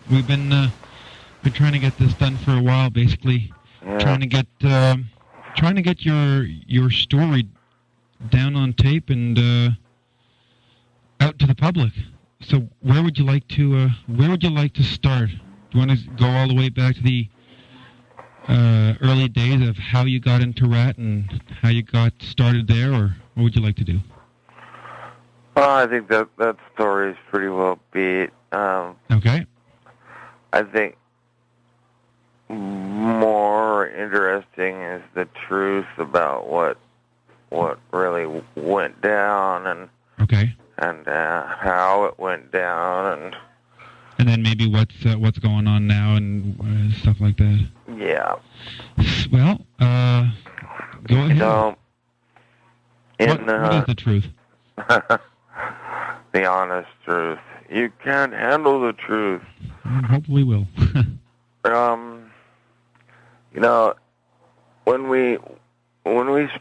We've been trying to get this done for a while, basically. Yeah. Trying to get your story down on tape and out to the public. So where would you like to start? Do you want to go all the way back to the early days of how you got into RATT and how you got started there, or what would you like to do? I think that story is pretty well beat. Okay. I think more interesting is the truth about what really went down and okay, and how it went down and then maybe what's going on now and stuff like that. Yeah. Well, go ahead. So, what is the truth? The honest truth. You can't handle the truth. Hopefully will. You know, when we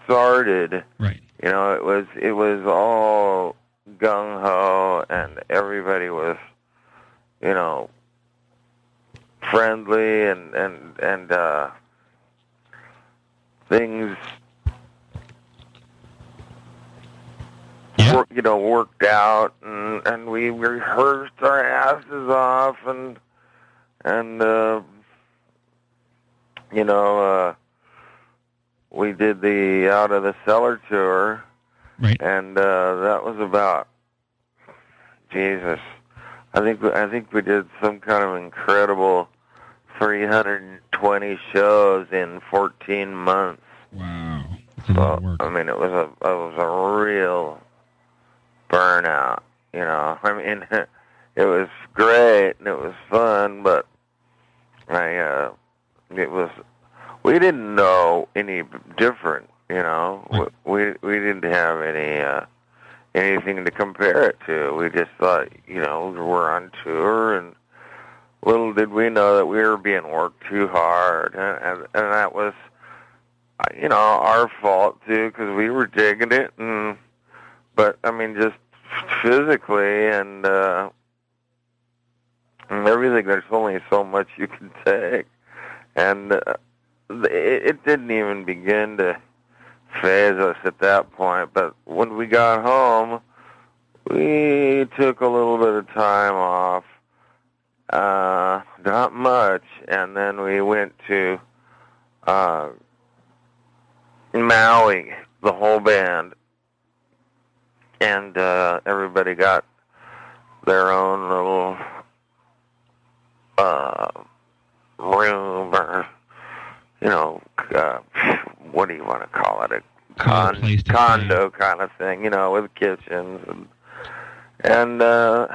started, right. You know, it was all gung ho, and everybody was, you know, friendly and things, worked out, and we rehearsed our asses off, and we did the Out of the Cellar tour, right? And that was about, Jesus, I think we did some kind of incredible 320 shows in 14 months. Wow, that's a lot of work. I mean, it was a real burnout. You know, I mean, it was great and it was fun, but we didn't know any different. You know, right. we didn't have anything to compare it to. We just thought, we're on tour, and little did we know that we were being worked too hard, and that was, our fault too, because we were digging it, but I mean, just physically and everything. There's only so much you can take, and it didn't even begin to phase us at that point. But when we got home, we took a little bit of time off, not much, and then we went to Maui, the whole band, and everybody got their own little room, or what do you want to call it, a condo kind of thing, with kitchens, and I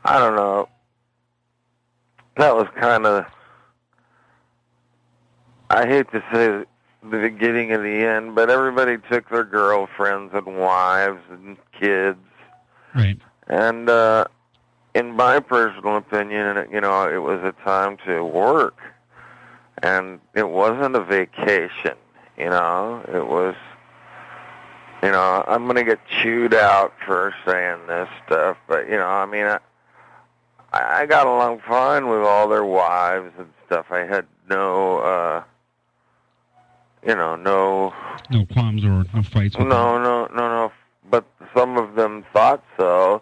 don't know, that was kind of, I hate to say the beginning of the end, but everybody took their girlfriends and wives and kids. Right. And in my personal opinion, it was a time to work. And it wasn't a vacation, It was, I'm going to get chewed out for saying this stuff, but, I mean, I got along fine with all their wives and stuff. I had no qualms or no fights with them. No. But some of them thought so,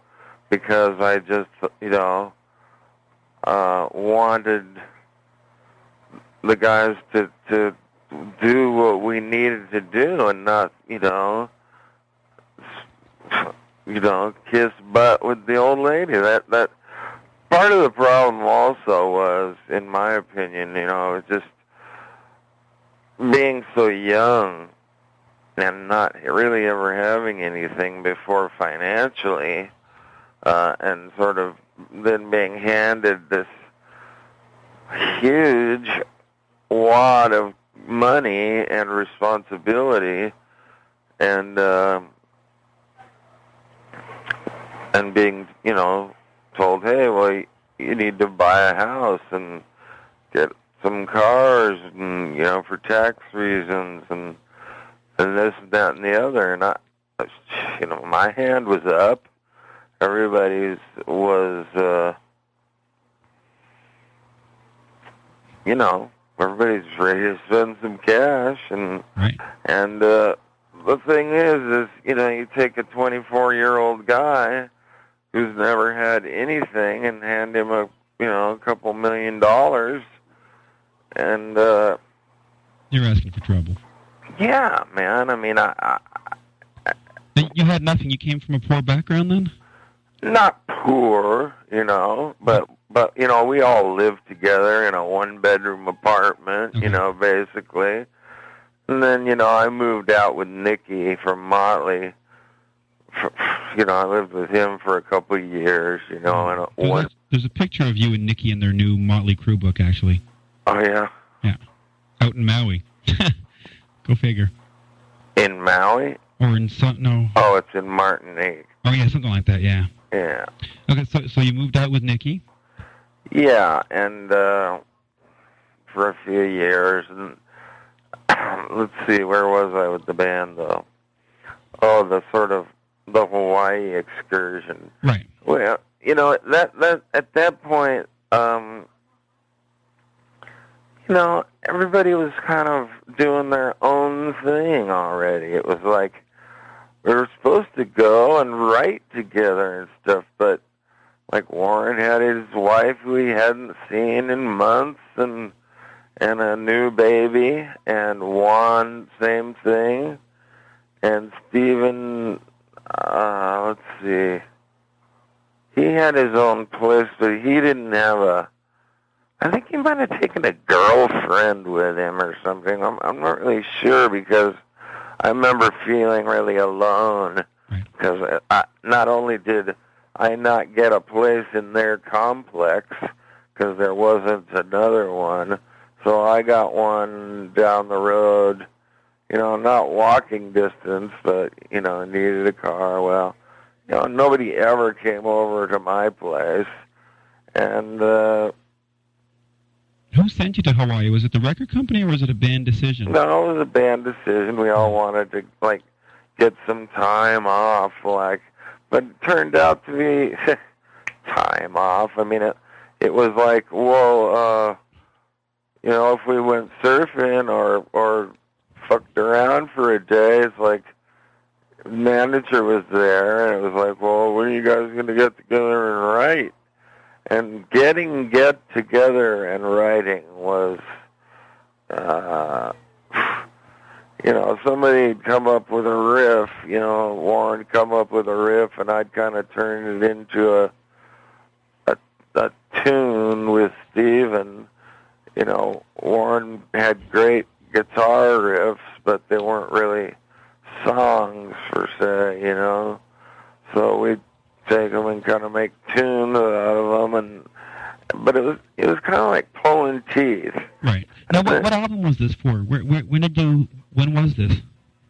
because I just, wanted the guys to do what we needed to do, and not, kiss butt with the old lady. That part of the problem also was, in my opinion, it was just being so young and not really ever having anything before financially, and sort of then being handed this huge wad of money and responsibility, and being, told, hey, well, you need to buy a house and get some cars, and, for tax reasons, and this and that and the other. And my hand was up. Everybody's was, you know, everybody's ready to spend some cash, and Right. the thing is, you know, you take a 24-year-old guy who's never had anything and hand him a couple $1 million, and You're asking for trouble. yeah, man. I mean, You had nothing. You came from a poor background then? not poor, but you know, we all lived together in a 1-bedroom apartment, Okay. Basically. And then, I moved out with Nicky from Motley. I lived with him for a couple of years, and There's a picture of you and Nicky in their new Motley Crue book, actually. Oh, yeah? Yeah. Out in Maui. Go figure. In Maui? Or in no. Oh, it's in Martinique. Oh, yeah, something like that, yeah. Yeah. Okay, so you moved out with Nicky? Yeah, and for a few years, and let's see, where was I with the band, though? Oh, the Hawaii excursion. Right. Well, that at that point, everybody was kind of doing their own thing already. It was like we were supposed to go and write together and stuff, but like Warren had his wife who he hadn't seen in months, and a new baby, and Juan, same thing, and Steven, let's see, he had his own place, but he didn't have I think he might have taken a girlfriend with him or something. I'm not really sure, because I remember feeling really alone, because not only did I not get a place in their complex, because there wasn't another one, so I got one down the road, not walking distance, but, needed a car. Well, nobody ever came over to my place, and who sent you to Hawaii? Was it the record company or was it a band decision? No, it was a band decision. We all wanted to, get some time off, but it turned out to be time off. I mean, it was like, whoa, if we went surfing or fucked around for a day, it's like, manager was there, and it was like, well, when are you guys going to get together and write? And get together and writing was, somebody'd come up with a riff, Warren come up with a riff, and I'd kind of turn it into a tune with Steven. Warren had great guitar riffs, but they weren't really songs per se, So we'd take them and kind of make tunes out of them, but it was kind of like pulling teeth. Right. Now, what album was this for? When was this?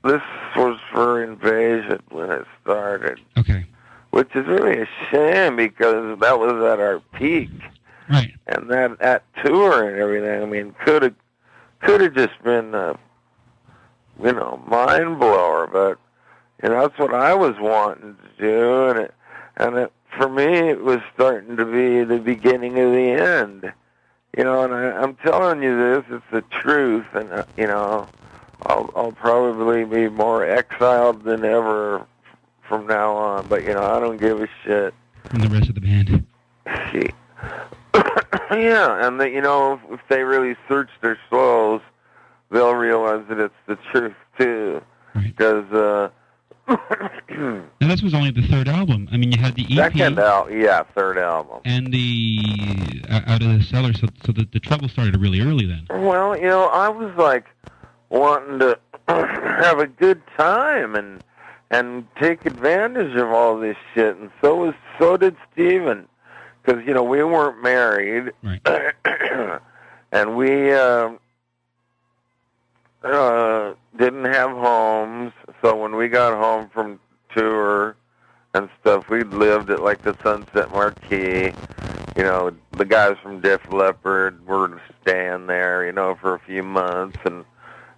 This was for Invasion when it started. Okay. Which is really a shame, because that was at our peak. Right. And that tour and everything, I mean, could have just been mind blower, but that's what I was wanting to do, and for me, it was starting to be the beginning of the end. And I'm telling you this, it's the truth, and I'll probably be more exiled than ever from now on, but I don't give a shit. And the rest of the band. Yeah, and if they really search their souls, they'll realize that it's the truth too. Right. Because and this was only the third album. I mean, you had the EP. Third album. And the Out of the Cellar, so the trouble started really early then. Well, I was like wanting to have a good time and take advantage of all this shit, and so did Steven, because we weren't married, right. And we didn't have homes, so when we got home from tour and stuff, we lived at like the Sunset Marquee. The guys from Def Leppard were staying there, for a few months, and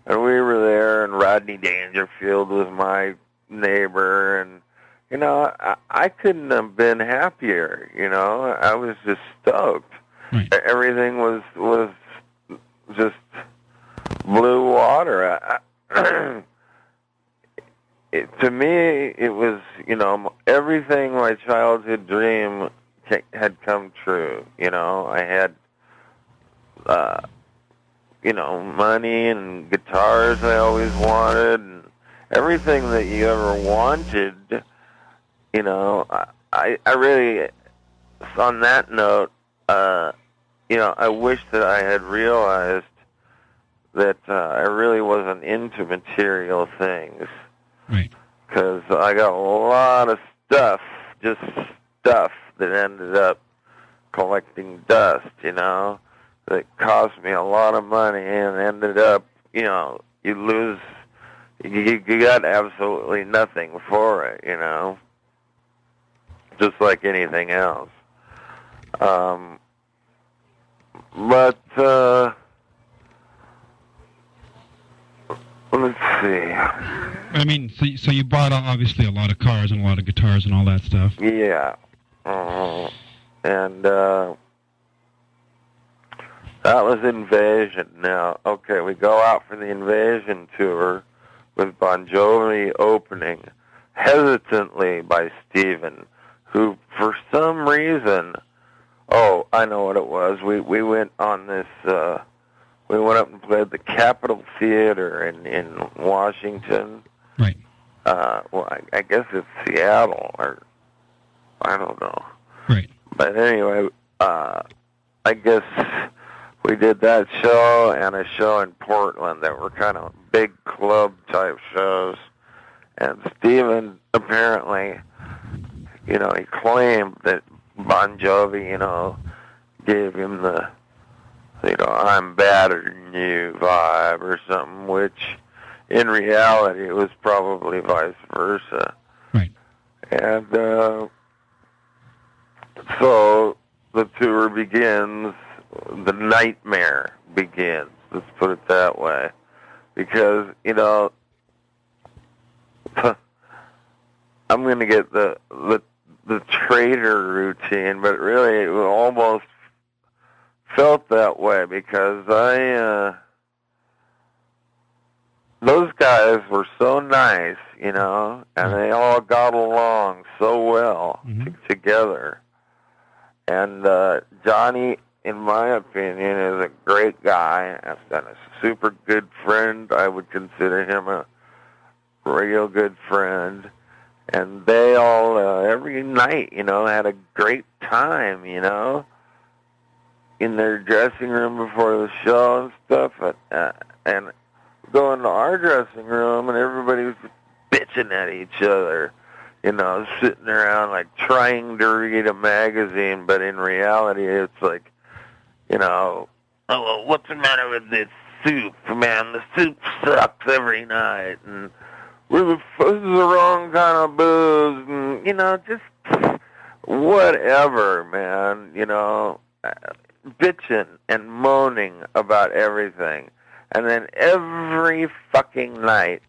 we were there, and Rodney Dangerfield was my neighbor, and I couldn't have been happier. I was just stoked. Right. Everything was just blue water. To me, it was, everything my childhood dream had come true. I had, money and guitars I always wanted, and everything that you ever wanted. I really, on that note, I wish that I had realized that I really wasn't into material things. Right. Because I got a lot of stuff, just stuff that ended up collecting dust, that cost me a lot of money and ended up, you lose, you got absolutely nothing for it, just like anything else. But, let's see. I mean, so you bought obviously a lot of cars and a lot of guitars and all that stuff. Yeah. And that was Invasion. Now, okay, we go out for the Invasion tour with Bon Jovi opening hesitantly by Steven, who for some reason, I know what it was. We went on this, we went up and played the Capitol Theater in Washington. Right. Well, I guess it's Seattle, or I don't know. Right. But anyway, I guess we did that show and a show in Portland that were kind of big club type shows. And Steven apparently, he claimed that Bon Jovi, gave him the, I'm better than you vibe or something, which in reality it was probably vice versa. Right. And so the tour begins, the nightmare begins, let's put it that way. Because, I'm going to get the traitor routine, but really it almost felt that way because those guys were so nice, and they all got along so well together. And Johnny, in my opinion, is a great guy and a super good friend. I would consider him a real good friend. And they all, every night, had a great time, in their dressing room before the show and stuff. And go into our dressing room, and everybody was bitching at each other, sitting around, like, trying to read a magazine. But in reality, it's like, oh, well, what's the matter with this soup, man? The soup sucks every night. And this is the wrong kind of booze, and, just whatever, man, bitching and moaning about everything. And then every fucking night,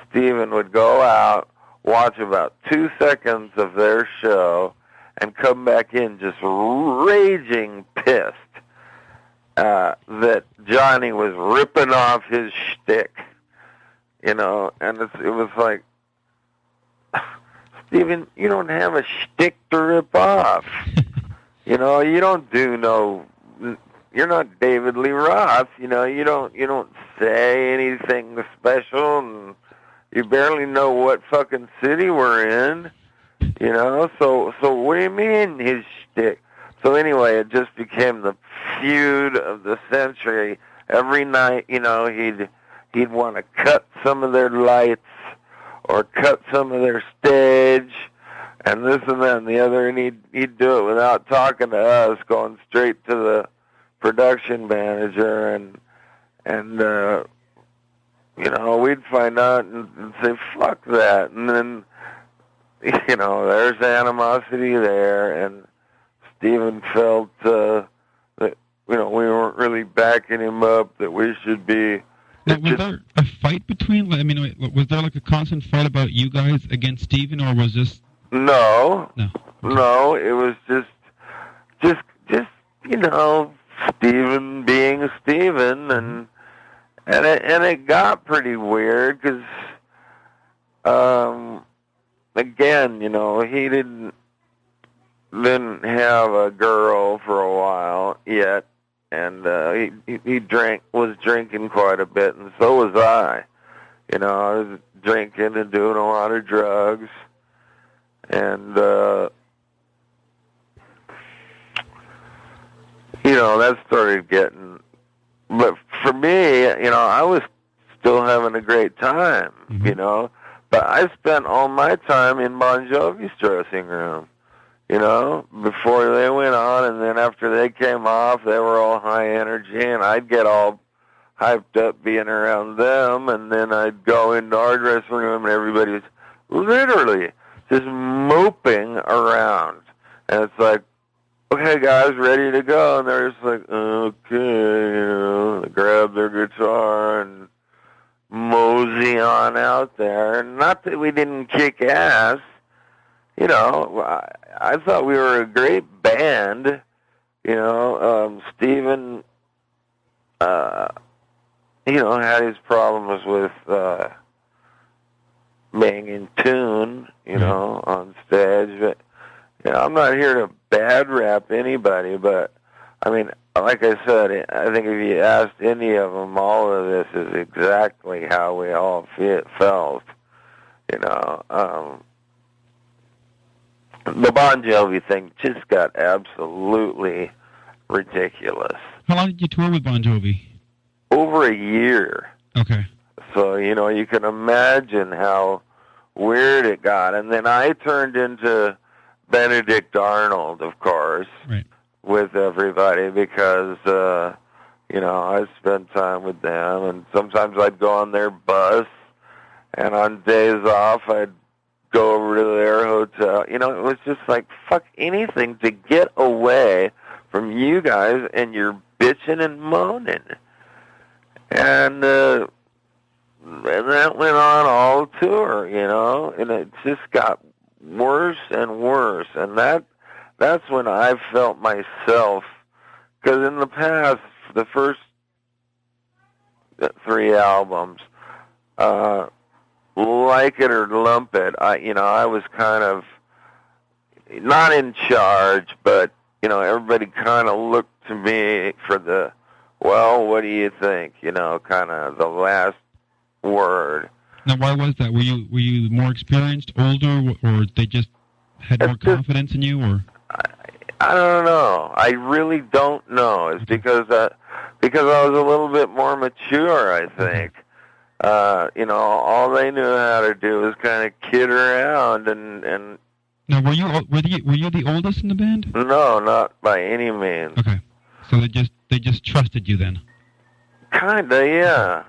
Steven would go out, watch about 2 seconds of their show, and come back in just raging pissed that Johnny was ripping off his shtick. And it was like, Steven, you don't have a shtick to rip off. You don't do you're not David Lee Roth. You don't say anything special, and you barely know what fucking city we're in. So what do you mean his shtick? So anyway, it just became the feud of the century. Every night, he'd want to cut some of their lights or cut some of their stage and this and that and the other, and he'd do it without talking to us, going straight to the production manager, and we'd find out and say, fuck that. And then, there's animosity there, and Steven felt that, we weren't really backing him up, that we should be. Now, was there a fight between, was there like a constant fight about you guys against Steven, or was this? No, it was just, Steven being Steven, and it got pretty weird because, again, he didn't have a girl for a while yet, and he was drinking quite a bit, and so was I. I was drinking and doing a lot of drugs, and that started getting. But for me, I was still having a great time, But I spent all my time in Bon Jovi's dressing room, before they went on, and then after they came off, they were all high energy, and I'd get all hyped up being around them, and then I'd go into our dressing room, and everybody was literally just moping around. And it's like, okay, guys, ready to go. And they're just like, okay, they grab their guitar and mosey on out there. Not that we didn't kick ass. I thought we were a great band. Steven, had his problems with being in tune, on stage. But, I'm not here to bad rap anybody, but, I mean, like I said, I think if you asked any of them, all of this is exactly how we all felt, The Bon Jovi thing just got absolutely ridiculous. How long did you tour with Bon Jovi? Over a year. Okay. So, you can imagine how weird it got. And then I turned into Benedict Arnold, of course, right, with everybody because, I spent time with them. And sometimes I'd go on their bus, and on days off, I'd go over to their hotel. It was just like, fuck anything to get away from you guys and your bitching and moaning. And that went on all tour, and it just got worse and worse. And that's when I felt myself, because in the past, the first 3 albums, like it or lump it, I was kind of not in charge, but, everybody kind of looked to me for the, well, what do you think? Kind of the last word. Now, why was that? Were you more experienced, older, or they just had more confidence in you, or? I don't know. I really don't know. It's because I was a little bit more mature, I think. All they knew how to do was kind of kid around and. Now, were you the oldest in the band? No, not by any means. Okay, so they just trusted you then. Kinda, yeah.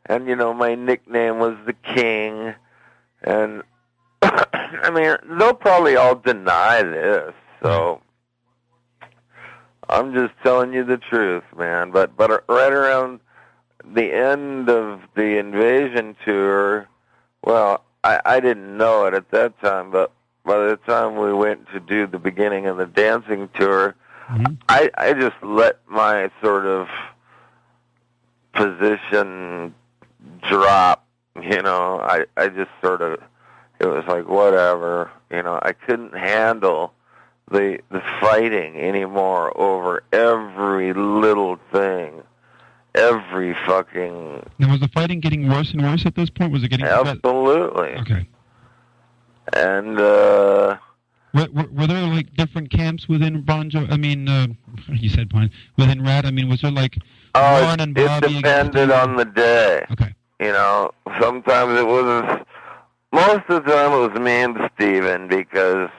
And my nickname was the King, and I mean, they'll probably all deny this, so I'm just telling you the truth, man. But right around the end of the Invasion tour, well, I didn't know it at that time, but by the time we went to do the beginning of the dancing tour, I just let my sort of position drop, I just sort of, it was like, whatever, I couldn't handle the fighting anymore over every little thing. Every fucking... Now, was the fighting getting worse and worse at this point? Was it getting... Absolutely. Okay. And, Were there, like, different camps within Bon Jovi? I mean, you said within RATT? I mean, was there, like, Ron and Bobby? It depended on the day. Okay. Sometimes it was... Most of the time it was me and Steven, because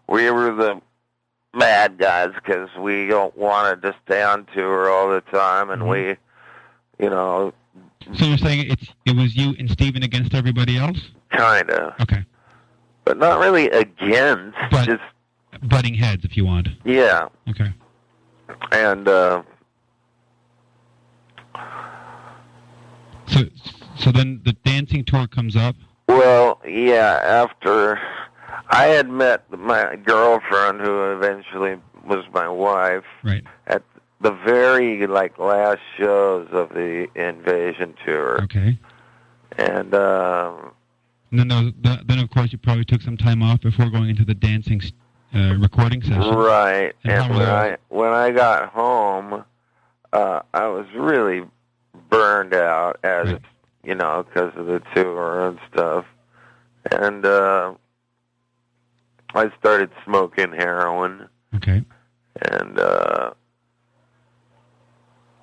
we were the bad guys, because we don't wanted to stay on tour all the time, and we... So you're saying it was you and Steven against everybody else? Kinda. Okay. But not really against, but just... butting heads, if you want. Yeah. Okay. And, So then the dancing tour comes up? Well, yeah, after... I had met my girlfriend, who eventually was my wife, right, at the very last shows of the Invasion tour. Okay. And then of course you probably took some time off before going into the dancing recording session. right. And when I got home, I was really burned out as because of the tour and stuff. And I started smoking heroin. Okay. And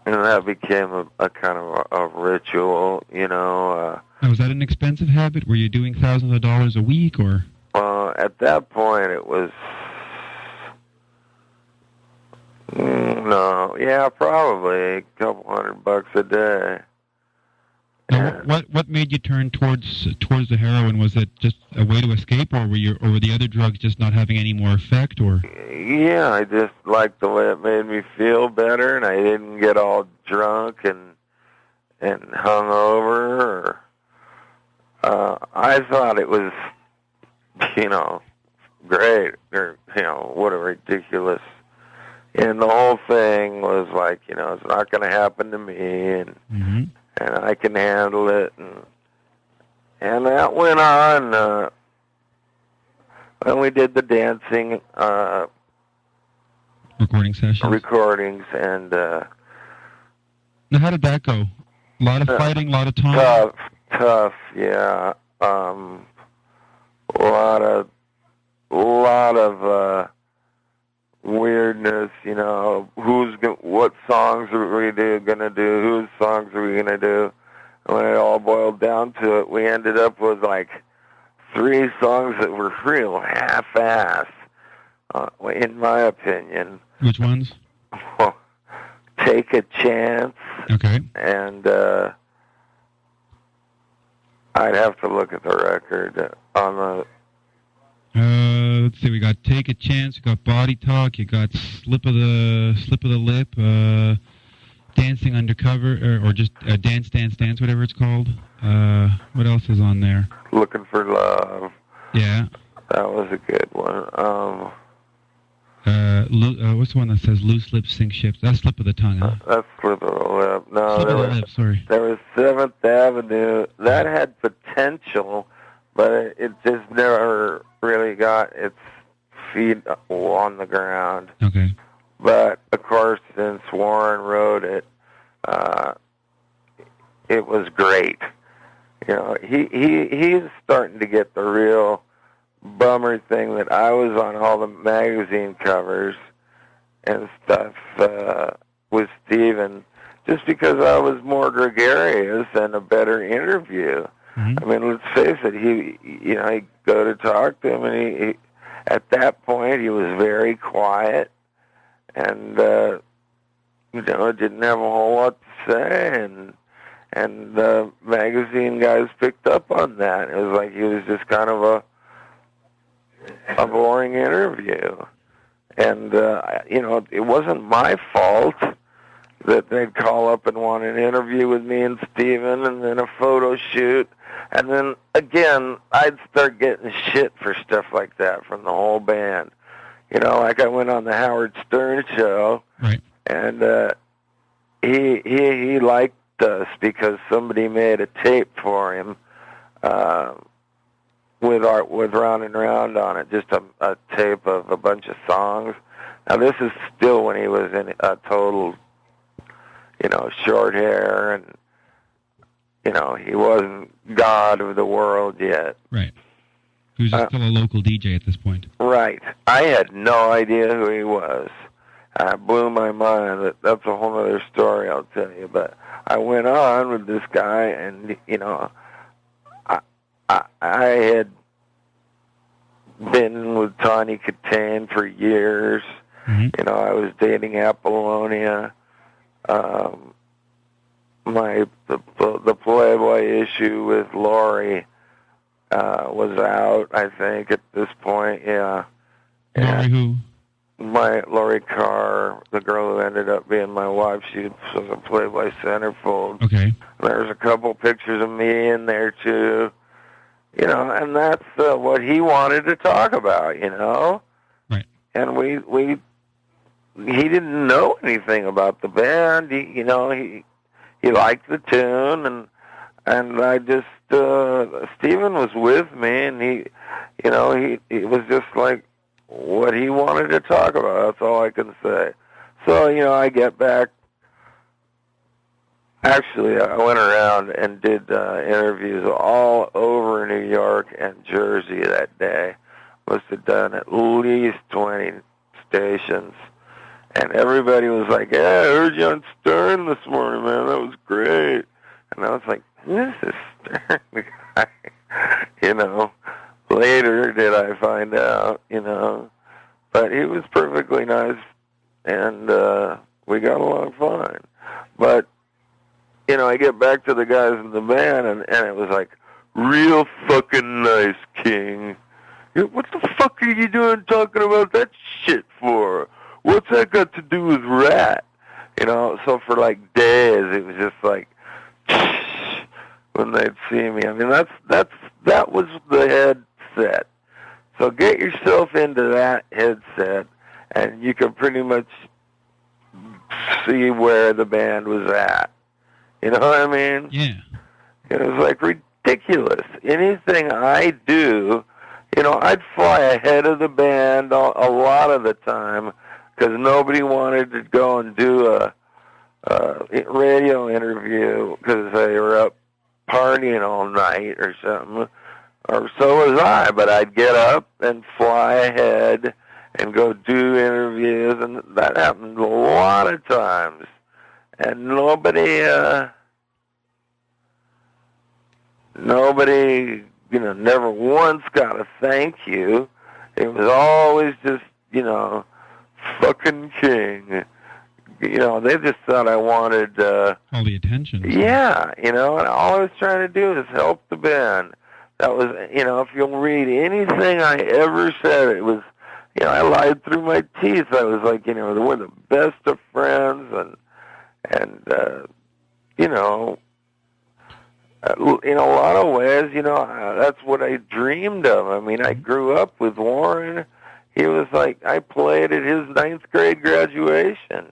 that became a kind of a ritual, Now, was that an expensive habit? Were you doing thousands of dollars a week, or? At that point, it was probably a couple $100 a day. Now, what made you turn towards the heroin? Was it just a way to escape, or were the other drugs just not having any more effect, or? Yeah, I just liked the way it made me feel better, and I didn't get all drunk and hungover. I thought it was, great, or what a ridiculous. And the whole thing was like, it's not going to happen to me, and. Mm-hmm. And I can handle it, and that went on. When we did the dancing recording sessions, and now how did that go? A lot of fighting, a lot of time. Tough, yeah. A lot of weirdness, what songs are we gonna do, whose songs are we gonna do. And when it all boiled down to it, we ended up with 3 songs that were real half-ass, in my opinion. Which ones? Well, Take a Chance. Okay. And I'd have to look at the record on the. Let's see. We got Take a Chance. We got Body Talk. You got Slip of the Lip. Dancing Undercover, or just Dance, whatever it's called. What else is on there? Looking for Love. Yeah. That was a good one. What's the one that says Loose Lips Sink Ships? That's Slip of the Tongue, huh? That's Slip of the Lip. No, Slip of the Lip, sorry. There was 7th Avenue. That had potential, but it just never really got its feet on the ground. Okay. But, of course, since Warren wrote it, it was great. He's starting to get the real bummer thing that I was on all the magazine covers and stuff with Steven, just because I was more gregarious and a better interview. Mm-hmm. I mean, let's face it, he'd go to talk to him, and he at that point, he was very quiet, and, didn't have a whole lot to say, and the magazine guys picked up on that. It was like he was just kind of a boring interview. And, it wasn't my fault that they'd call up and want an interview with me and Steven, and then a photo shoot. And then, again, I'd start getting shit for stuff like that from the whole band. I went on the Howard Stern show, right, and he liked us because somebody made a tape for him with Round and Round on it, just a tape of a bunch of songs. Now, this is still when he was in a total, short hair, and, he wasn't God of the world yet. Right. He was still a local DJ at this point. Right. I had no idea who he was. It blew my mind. That's a whole other story, I'll tell you. But I went on with this guy, and, I had been with Tawny Katane for years. Mm-hmm. I was dating Apollonia. The Playboy issue with Lori was out, I think, at this point, yeah. Lori who? Lori Carr, the girl who ended up being my wife. She was a Playboy centerfold. Okay. There's a couple pictures of me in there, too. And that's what he wanted to talk about, Right. And we he didn't know anything about the band. He liked the tune, and I just Steven was with me, and he was just like what he wanted to talk about. That's all I can say. So I get back. Actually, I went around and did interviews all over New York and Jersey that day. Must have done at least 20 stations. And everybody was like, yeah, I heard you on Stern this morning, man. That was great. And I was like, this is Stern, the guy. Later did I find out, But he was perfectly nice, and we got along fine. But, I get back to the guys in the band, and it was like, real fucking nice, King. What the fuck are you doing talking about that shit for? What's that got to do with RATT? So for like days, it was just like, when they'd see me. I mean, that was the headset. So get yourself into that headset, and you can pretty much see where the band was at. You know what I mean? Yeah. It was like ridiculous. Anything I do, I'd fly ahead of the band a lot of the time because nobody wanted to go and do a radio interview because they were up partying all night or something. Or so was I, but I'd get up and fly ahead and go do interviews, and that happened a lot of times. And nobody, never once got a thank you. It was always just, fucking King. They just thought I wanted... all the attention. Yeah, and all I was trying to do is help the band. That was, if you'll read anything I ever said, it was, I lied through my teeth. I was like, we're the best of friends, and in a lot of ways, that's what I dreamed of. I mean, I grew up with Warren. He was like, I played at his 9th grade graduation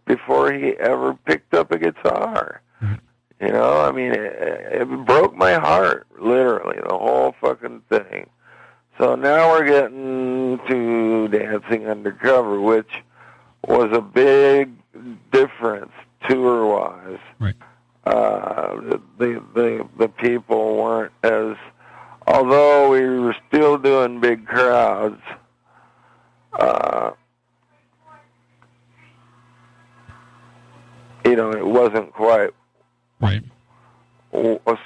before he ever picked up a guitar. I mean, it broke my heart, literally, the whole fucking thing. So now we're getting to Dancing Undercover, which was a big difference tour-wise. Right. The people weren't as, although we were still doing big crowds, it wasn't quite. Right.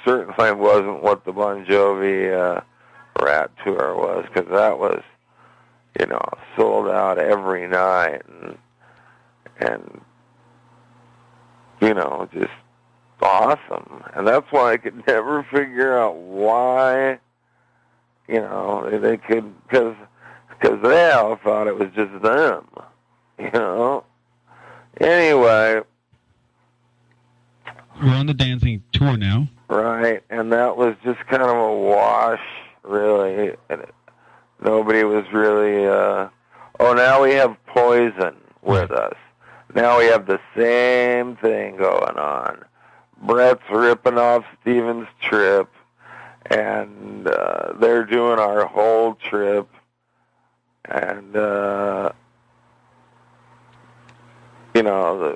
Certainly wasn't what the Bon Jovi RATT tour was, because that was, sold out every night, and just awesome. And that's why I could never figure out why, they could, because they all thought it was just them, Anyway. We're on the dancing tour now. Right, and that was just kind of a wash, really. And nobody was really, now we have Poison with us. Now we have the same thing going on. Brett's ripping off Steven's trip, and they're doing our whole trip. And,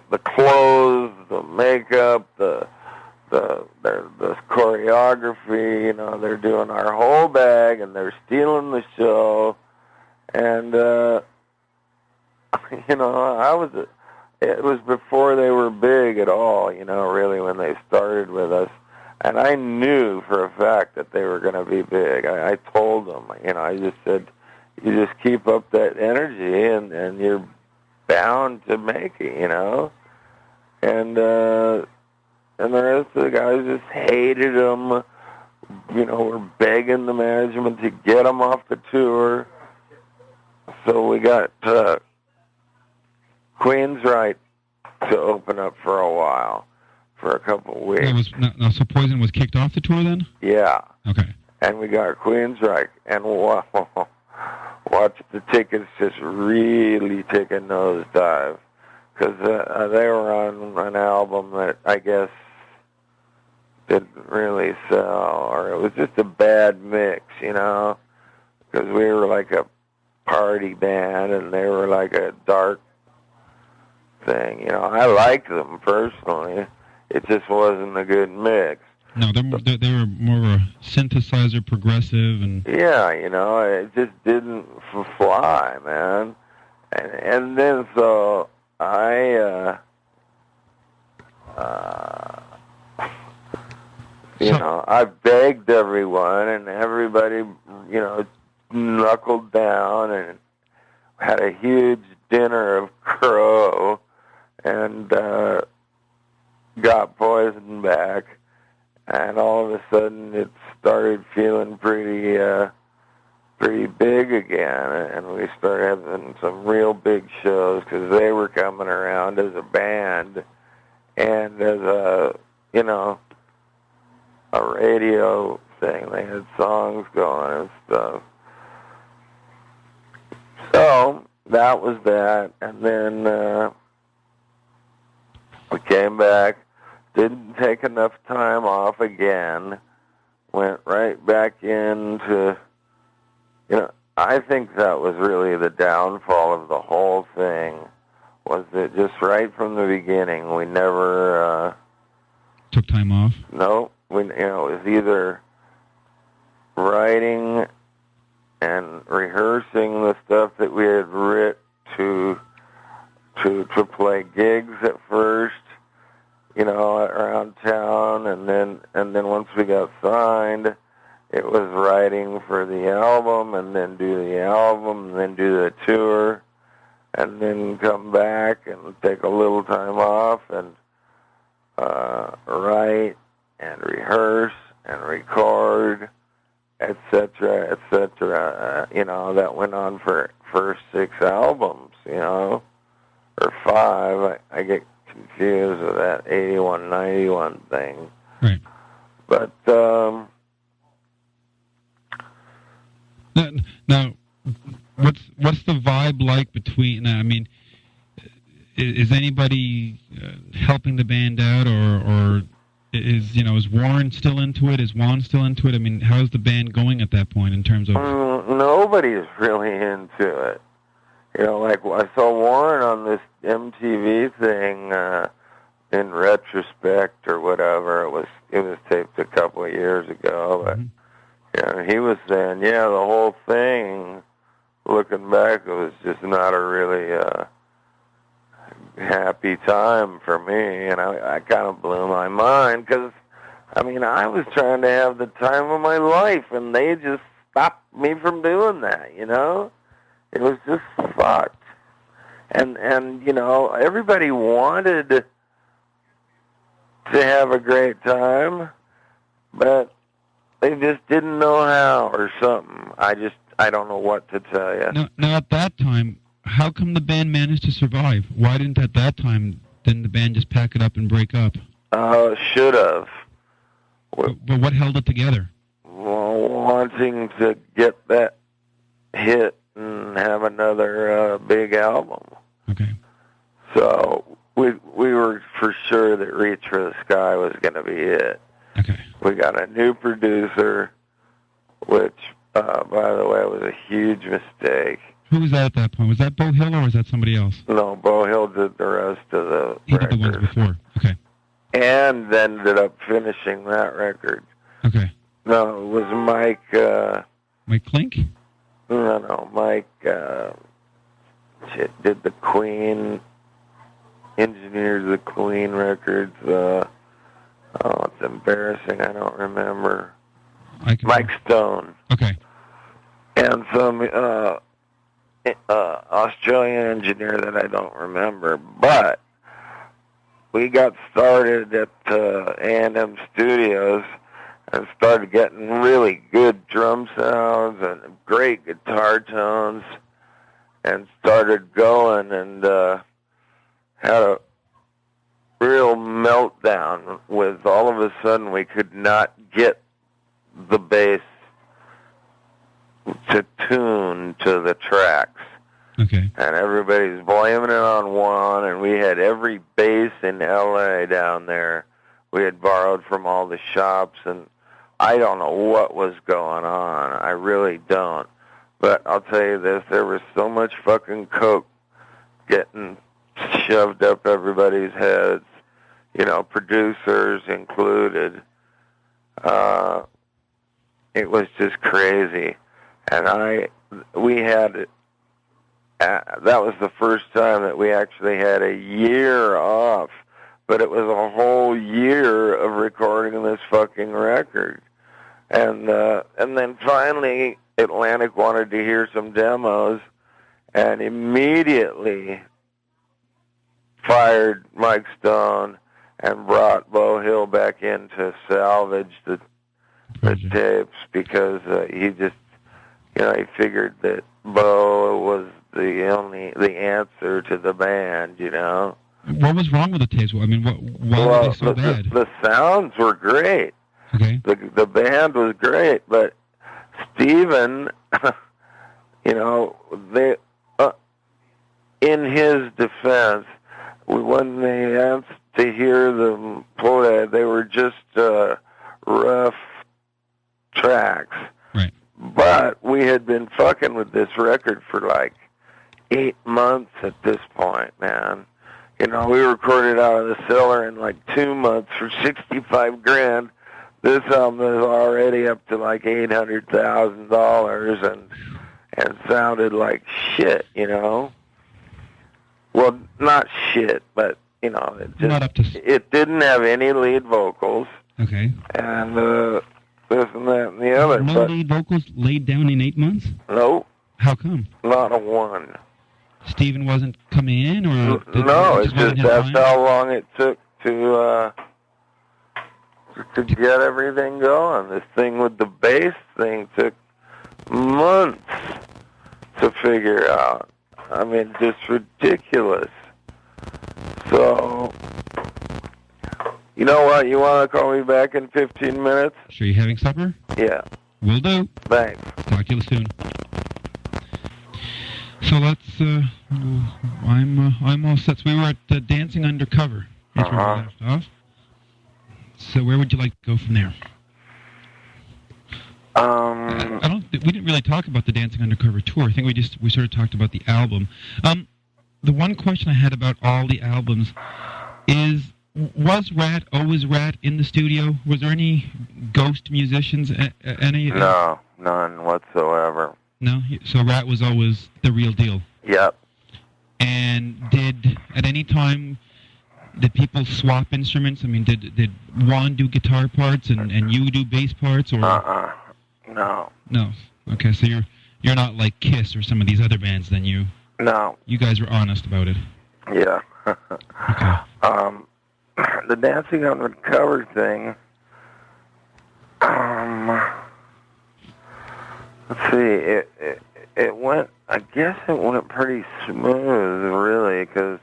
the clothes, the makeup, the choreography, they're doing our whole bag, and they're stealing the show. And, it was before they were big at all, really, when they started with us. And I knew for a fact that they were going to be big. I told them, I just said, you just keep up that energy, and you're bound to make it, And the rest of the guys just hated them. We're begging the management to get them off the tour. So we got Queensryche to open up for a while, for a couple of weeks. So Poison was kicked off the tour then? Yeah. Okay. And we got Queensryche, and wow, watched the tickets just really take a nosedive, because they were on an album that I guess didn't really sell, or it was just a bad mix, because we were like a party band and they were like a dark thing. I liked them personally. It just wasn't a good mix. No, they were more of a synthesizer, progressive, and yeah, it just didn't fly, man. And then so I, I begged everyone, and everybody, knuckled down and had a huge dinner of crow and got Poison back. And all of a sudden, it started feeling pretty big again, and we started having some real big shows because they were coming around as a band and as a radio thing. They had songs going and stuff. So that was that, and then we came back. Didn't take enough time off again. Went right back into, I think that was really the downfall of the whole thing, was that just right from the beginning, we never... took time off? No, it was either writing and rehearsing the stuff that we had writ to play gigs at first, around town, and then once we got signed, it was writing for the album, and then do the album, and then do the tour, and then come back and take a little time off and write and rehearse and record, etc., etc. That went on for 6 albums, or 5. I get confused with that 81, 91 thing. Right. But, now, what's the vibe like between, I mean, is anybody helping the band out, or is Warren still into it? Is Juan still into it? I mean, how's the band going at that point in terms of... Nobody's really into it. Like I saw Warren on this MTV thing in retrospect or whatever. It was taped a couple of years ago, but he was saying, the whole thing, looking back, it was just not a really happy time for me, and I kind of blew my mind, because, I was trying to have the time of my life, and they just stopped me from doing that, It was just fucked. And everybody wanted to have a great time, but they just didn't know how or something. I don't know what to tell you. Now at that time, how come the band managed to survive? Why didn't the band just pack it up and break up? Should have. But what held it together? Well, wanting to get that hit and have another big album. Okay. So we were for sure that Reach for the Sky was going to be it. Okay. We got a new producer, which, by the way, was a huge mistake. Who was that at that point? Was that Bo Hill or was that somebody else? No, Bo Hill did the rest of the He did the ones before. Okay. And ended up finishing that record. Okay. No, it was Mike... Mike Klink? No, Mike did the Queen, engineered the Queen records. It's embarrassing, I don't remember. Mike Stone. Okay. And some Australian engineer that I don't remember. But we got started at A&M Studios and started getting really good drum sounds and great guitar tones, and started going, and had a real meltdown with all of a sudden we could not get the bass to tune to the tracks. Okay. And everybody's blaming it on Juan, and we had every bass in L.A. down there. We had borrowed from all the shops, and I don't know what was going on. I really don't. But I'll tell you this, there was so much fucking coke getting shoved up everybody's heads, producers included. It was just crazy. And we had, that was the first time that we actually had a year off, but it was a whole year of recording this fucking record. And then finally, Atlantic wanted to hear some demos, and immediately fired Mike Stone and brought Bo Hill back in to salvage the tapes, because he just, he figured that Bo was the answer to the band, What was wrong with the tapes? I mean, why were they so bad? The sounds were great. Okay. The band was great, but Steven, they, in his defense, when they asked to hear them play, they were just rough tracks. Right. But we had been fucking with this record for like 8 months at this point, man. We recorded out of the cellar in like 2 months for $65,000. This album is already up to like $800,000 and sounded like shit, Well, not shit, but it just, not up to. It didn't have any lead vocals. Okay. And this and that and the other. No lead vocals laid down in 8 months? Nope. How come? Not a one. Steven wasn't coming in, or no? It's just that's how long it took to get everything going. This thing with the bass thing took months to figure out. I mean, just ridiculous. So, you know what? You want to call me back in 15 minutes? Sure, you having supper? Yeah. Will do. Thanks. Talk to you soon. So let's. I'm all set. So we were at Dancing Undercover. That's where we left off. So where would you like to go from there? We didn't really talk about the Dancing Undercover tour. I think we sort of talked about the album. The one question I had about all the albums is, was RATT always RATT in the studio? Was there any ghost musicians? No, none whatsoever. No? So RATT was always the real deal? Yep. And at any time, did people swap instruments? I mean, did Juan do guitar parts and you do bass parts? Or No. No. Okay, so you're not like Kiss or some of these other bands, then you... No. You guys were honest about it. Yeah. Okay. The Dancing Undercover thing, let's see, it went, I guess it went pretty smooth, really, because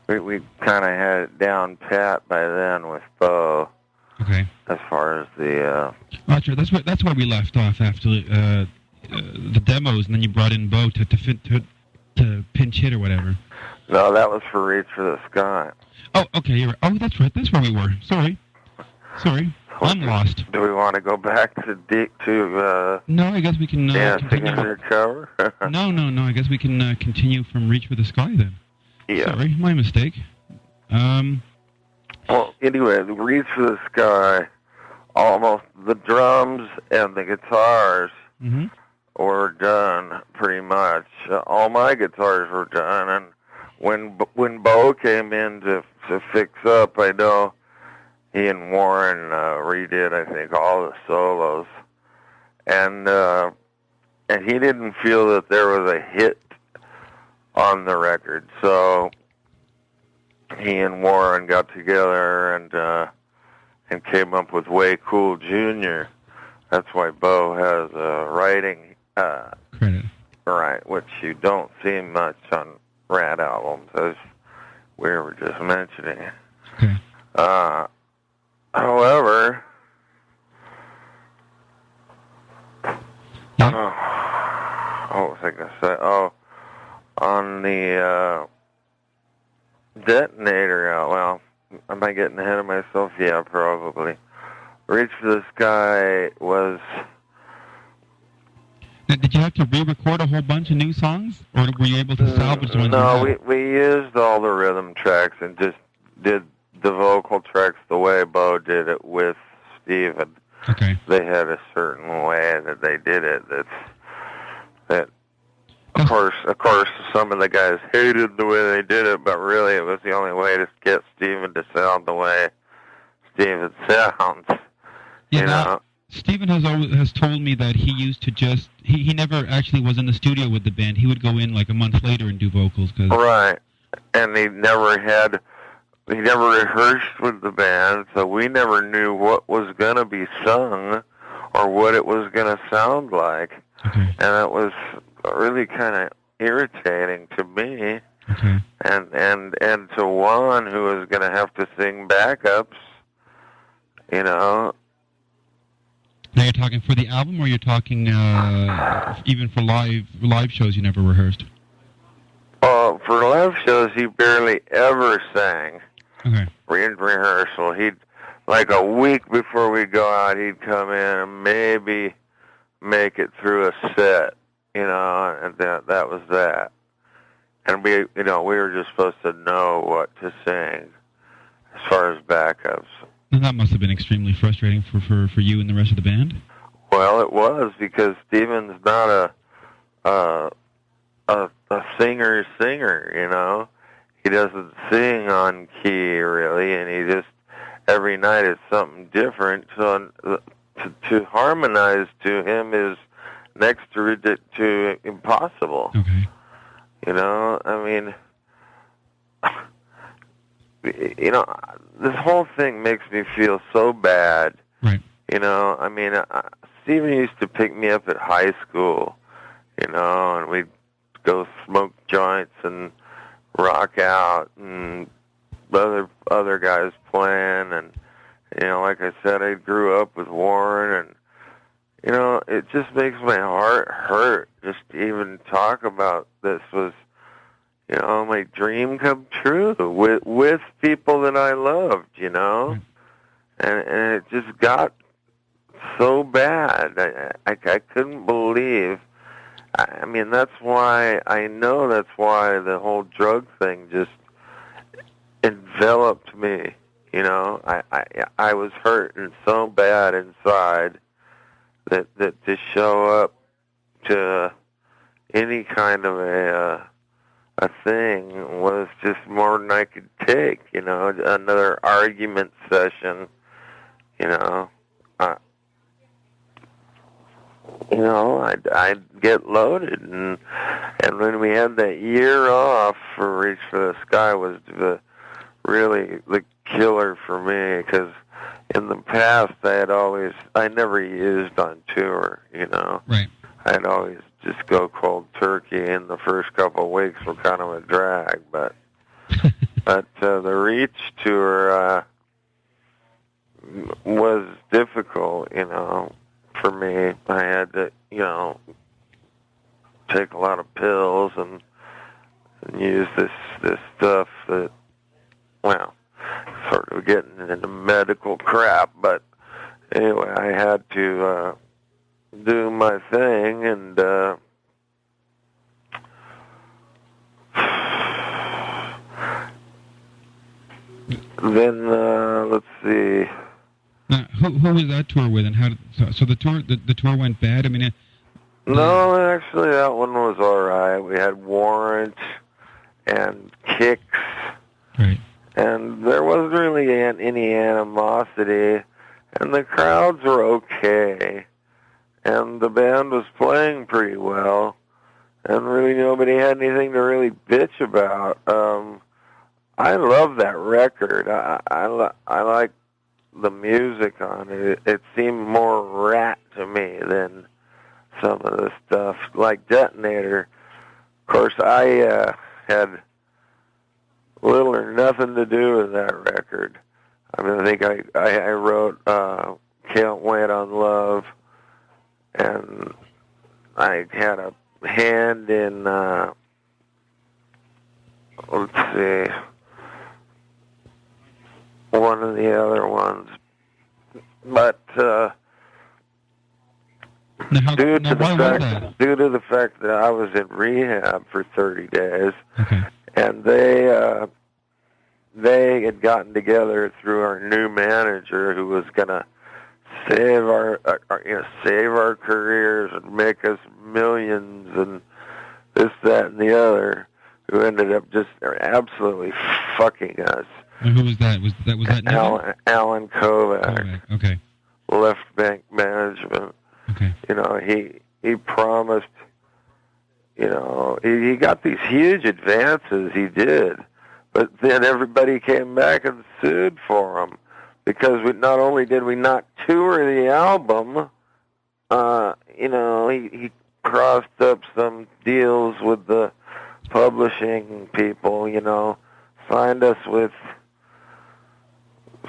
we kind of had it down pat by then with Bo. Okay. As far as the... Roger, that's why we left off after the demos, and then you brought in Bo to pinch hit or whatever. No, that was for Reach for the Sky. Oh, okay, you're right. Oh, that's right. That's where we were. Sorry. I'm lost. Do we want to go back to no, I guess we can Dancing Undercover? No. I guess we can continue from Reach for the Sky then. Yeah. Sorry, my mistake. Well, anyway, the Reach for the Sky, almost the drums and the guitars were done pretty much. All my guitars were done, and when Bo came in to fix up, I know he and Warren redid, I think, all the solos, and he didn't feel that there was a hit on the record, so he and Warren got together and came up with Way Cool Jr. That's why Bo has a writing credit, right, which you don't see much on RATT albums, as we were just mentioning. Okay. However, yeah. what was I going to say? Oh, on the Detonator, well, am I getting ahead of myself? Yeah, probably. Reach for the Sky was... Now, did you have to re-record a whole bunch of new songs, or were you able to salvage the ones you had? No, we used all the rhythm tracks and just did the vocal tracks the way Bo did it with Steven. Okay. They had a certain way that they did it. That of course, some of the guys hated the way they did it, but really it was the only way to get Steven to sound the way Steven sounds. Yeah, you know? Steven has told me that he used to just he never actually was in the studio with the band. He would go in like a month later and do vocals. Right, and he never rehearsed with the band, so we never knew what was gonna be sung or what it was gonna sound like. Okay. And that was really kind of irritating to me. Okay. And to Juan, who was gonna have to sing backups, you know. Now you're talking for the album, or you're talking even for live shows you never rehearsed? For live shows, he barely ever sang. Okay. In rehearsal, he'd, like a week before we go out, he'd come in and maybe make it through a set, you know, and that was that. And we were just supposed to know what to sing as far as backups. And that must have been extremely frustrating for you and the rest of the band. Well, it was, because Steven's not a singer, you know. He doesn't sing on key, really, and he just, every night it's something different. So to harmonize to him is next to impossible. Okay. You know, I mean, you know, this whole thing makes me feel so bad. Right. You know, I mean, Steven used to pick me up at high school, you know, and we'd go smoke joints and rock out, and other guys playing, and, you know, like I said, I grew up with Warren, and, you know, it just makes my heart hurt just to even talk about this. Was, you know, my dream come true with people that I loved, you know, and it just got so bad. I couldn't believe. I mean, that's why the whole drug thing just enveloped me. You know, I was hurting so bad inside that to show up to any kind of a thing was just more than I could take. You know, another argument session. You know, I'd get loaded, and when we had that year off for Reach for the Sky was really the killer for me, because in the past I never used on tour, you know. Right. I'd always just go cold turkey, and the first couple of weeks were kind of a drag, but the Reach tour was difficult, you know. For me, I had to, you know, take a lot of pills and use this stuff that, well, sort of getting into medical crap. But anyway, I had to do my thing, and then let's see. Who was that tour with, and how? So the tour went bad. I mean, no, actually, that one was all right. We had Warrant and Kicks, right, and there wasn't really any animosity, and the crowds were okay, and the band was playing pretty well, and really nobody had anything to really bitch about. I love that record. I like the music on it. It seemed more RATT to me than some of the stuff like Detonator. Of course, I had little or nothing to do with that record. I mean, I think I wrote Can't Wait on Love, and I had a hand one of the other ones. But due to the fact that I was in rehab for 30 days, okay. and they had gotten together through our new manager who was going to save our careers and make us millions and this, that, and the other, who ended up just absolutely fucking us. And who was that? Was that Alan Kovac. Okay. Left Bank Management. Okay. You know, he promised, you know, he got these huge advances, he did, but then everybody came back and sued for him because not only did we not tour the album, you know, he crossed up some deals with the publishing people, you know, signed us with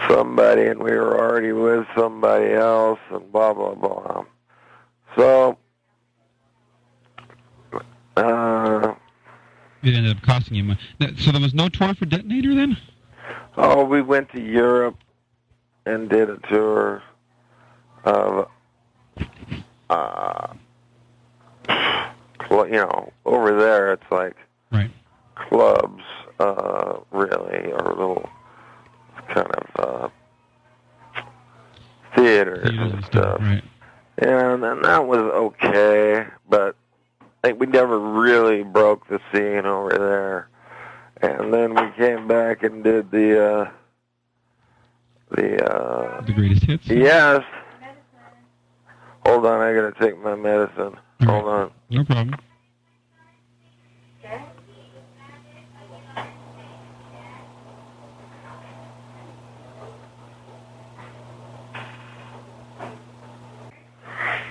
somebody and we were already with somebody else and blah, blah, blah. So, it ended up costing you money. So there was no tour for Detonator then? Oh, we went to Europe and did a tour of, you know, over there it's like right. clubs, really, or little kind of theaters and stuff. Right. And that was okay, but I think we never really broke the scene over there. And then we came back and did the greatest hits? Yes. Hold on, I gotta take my medicine. Right. Hold on. No problem.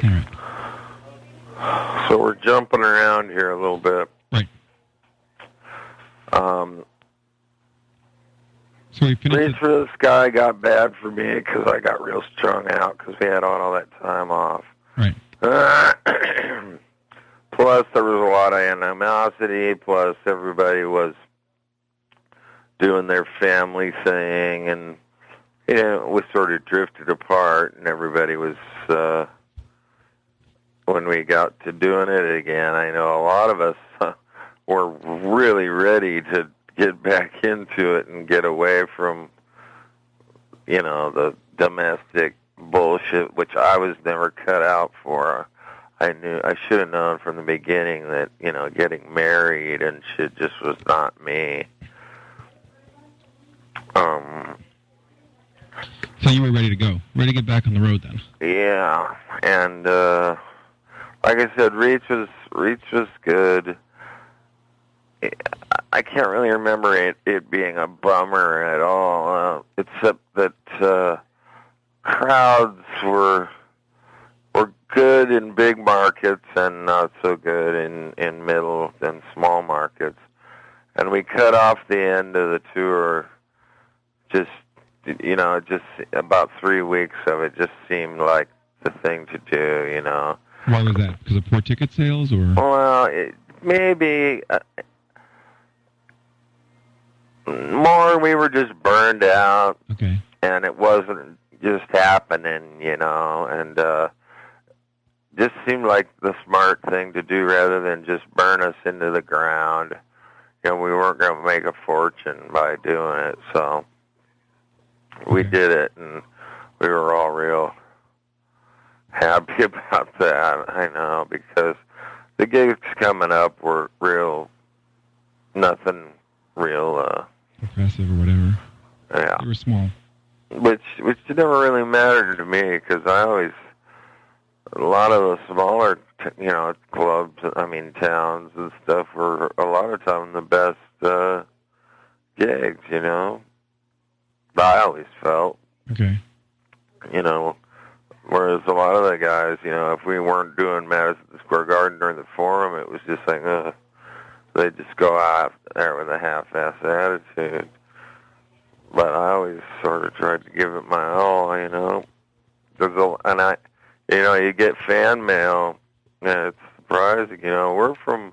All right. So we're jumping around here a little bit. Right. So we finished. Race for the Sky got bad for me because I got real strung out because we had all that time off. Right. Plus, there was a lot of animosity. Plus, everybody was doing their family thing, and you know, we sort of drifted apart. And everybody was, when we got to doing it again, I know a lot of us were really ready to get back into it and get away from, you know, the domestic bullshit, which I was never cut out for. I should have known from the beginning that, you know, getting married and shit just was not me. So you were ready to go, ready to get back on the road then? Yeah, and like I said, Reach was good. I can't really remember it being a bummer at all, except that crowds were good in big markets and not so good in middle and small markets. And we cut off the end of the tour, just, you know, just about 3 weeks of it just seemed like the thing to do, you know. Why was that? Because of poor ticket sales, or? Well, maybe more we were just burned out. Okay. And it wasn't just happening, you know, and just seemed like the smart thing to do rather than just burn us into the ground. You know, we weren't going to make a fortune by doing it, so we did it, and we were all real happy about that, I know, because the gigs coming up were nothing real, impressive or whatever. Yeah. They were small. Which never really mattered to me, because a lot of the smaller, you know, clubs, towns and stuff were a lot of time the best gigs, you know. I always felt. Okay. You know, whereas a lot of the guys, you know, if we weren't doing Madison Square Garden during the Forum, it was just like, they'd just go out there with a half-ass attitude. But I always sort of tried to give it my all, you know. You know, you get fan mail, and it's surprising, you know. We're from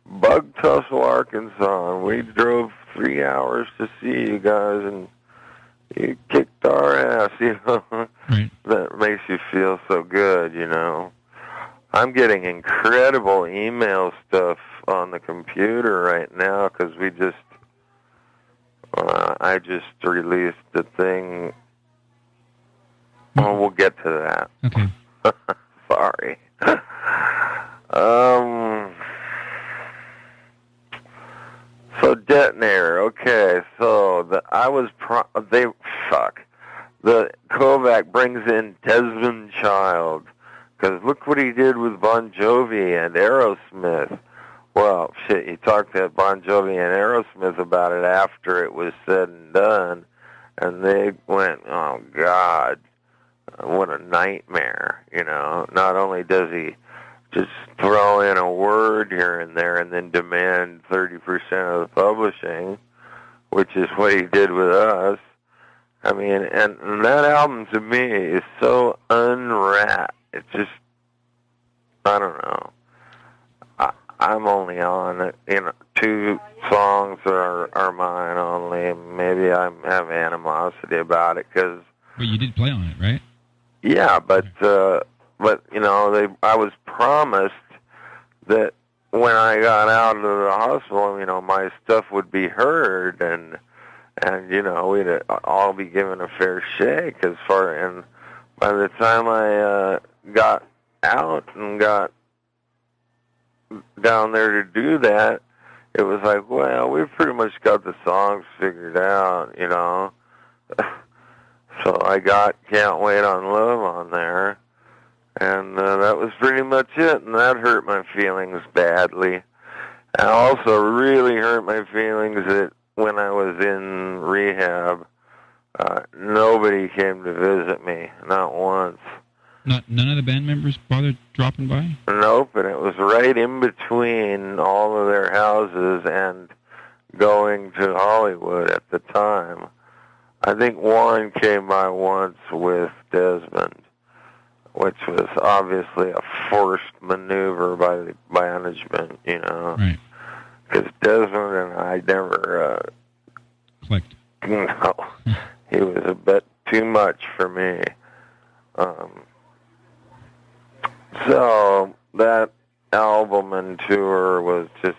Bug Tussle, Arkansas, and we drove 3 hours to see you guys, and you kicked our ass, you know. Right. That makes you feel so good, you know. I'm getting incredible email stuff on the computer right now because I just released the thing. Well, we'll get to that. Okay. Sorry. So Detonator, okay. So the Kovac brings in Desmond Child because look what he did with Bon Jovi and Aerosmith. Well, shit, he talked to Bon Jovi and Aerosmith about it after it was said and done, and they went, "Oh God, what a nightmare!" You know. Not only does he just throw in a word here and there and then demand 30% of the publishing, which is what he did with us. I mean, and that album to me is so un-RATT. It's just, I don't know. I'm only on it, 2 songs are mine only. Maybe I have animosity about it because. But you did play on it, right? Yeah, but you know, I was promised that when I got out of the hospital, you know, my stuff would be heard and you know, we'd all be given a fair shake and by the time I got out and got down there to do that, it was like, well, we've pretty much got the songs figured out, you know. So I got Can't Wait on Love on there, and that was pretty much it, and that hurt my feelings badly. And also really hurt my feelings that when I was in rehab, nobody came to visit me, not once. None of the band members bothered dropping by? Nope, and it was right in between all of their houses and going to Hollywood at the time. I think Warren came by once with Desmond, which was obviously a forced maneuver by the management, you know. Right. Because Desmond and I never... clicked. No. He was a bit too much for me. So that album and tour was just,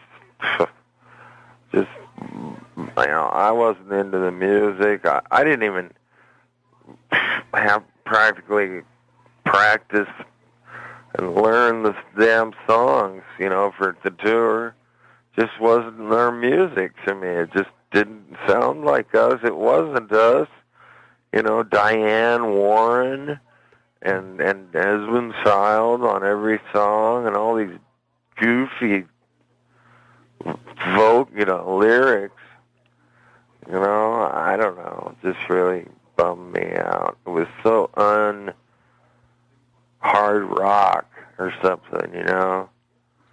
you know, I wasn't into the music. I didn't even have practically practice and learn the damn songs, you know, for the tour. Just wasn't their music to me. It just didn't sound like us. It wasn't us. You know, Diane Warren and Desmond Child on every song and all these goofy lyrics. You know, I don't know. It just really bummed me out. It was so hard rock or something, you know.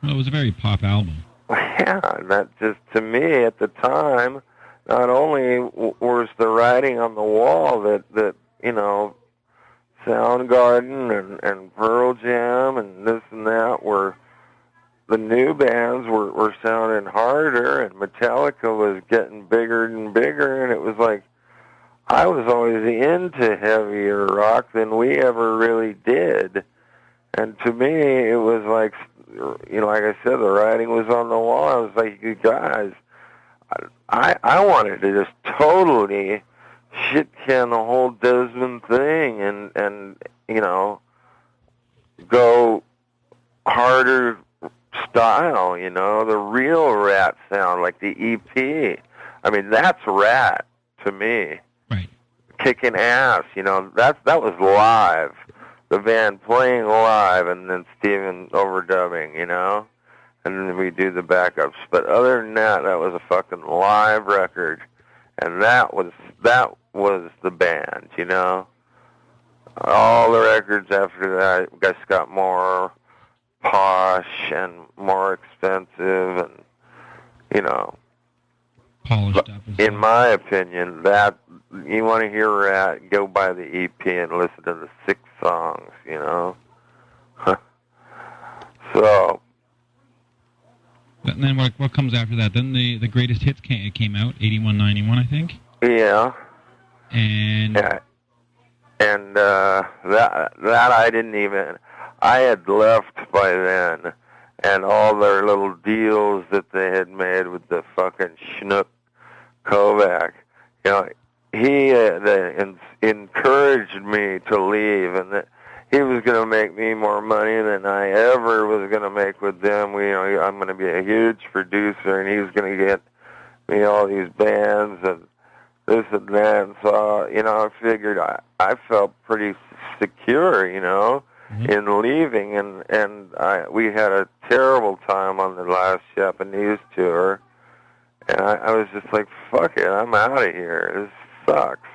Well, it was a very pop album. Yeah, that just, to me at the time, not only was the writing on the wall that you know, Soundgarden and Pearl Jam and this and that were, the new bands were sounding harder, and Metallica was getting bigger and bigger, and it was like, I was always into heavier rock than we ever really did. And to me, it was like, you know, like I said, the writing was on the wall. I was like, you guys, I wanted to just totally shit-can the whole Desmond thing and you know, go harder style, you know, the real RATT sound, like the EP. I mean, that's RATT to me. Right. Kicking ass, you know, that was live. The band playing live and then Steven overdubbing, you know? And then we do the backups. But other than that, that was a fucking live record. And that was the band, you know? All the records after that just got more posh and more expensive and, you know. Polished up. In my opinion, that you want to hear RATT, go buy the EP and listen to the 6 songs, you know. So. And then what comes after that? Then the greatest hits came out, 81, 91, I think. Yeah. And And that I didn't even. I had left by then, and all their little deals that they had made with the fucking schnook Kovac, you know, he encouraged me to leave, and that he was going to make me more money than I ever was going to make with them. I'm going to be a huge producer, and he's going to get me all these bands and this and that. And so, I figured I felt pretty secure, in leaving, and we had a terrible time on the last Japanese tour, and I was just like, fuck it, I'm out of here. This sucks.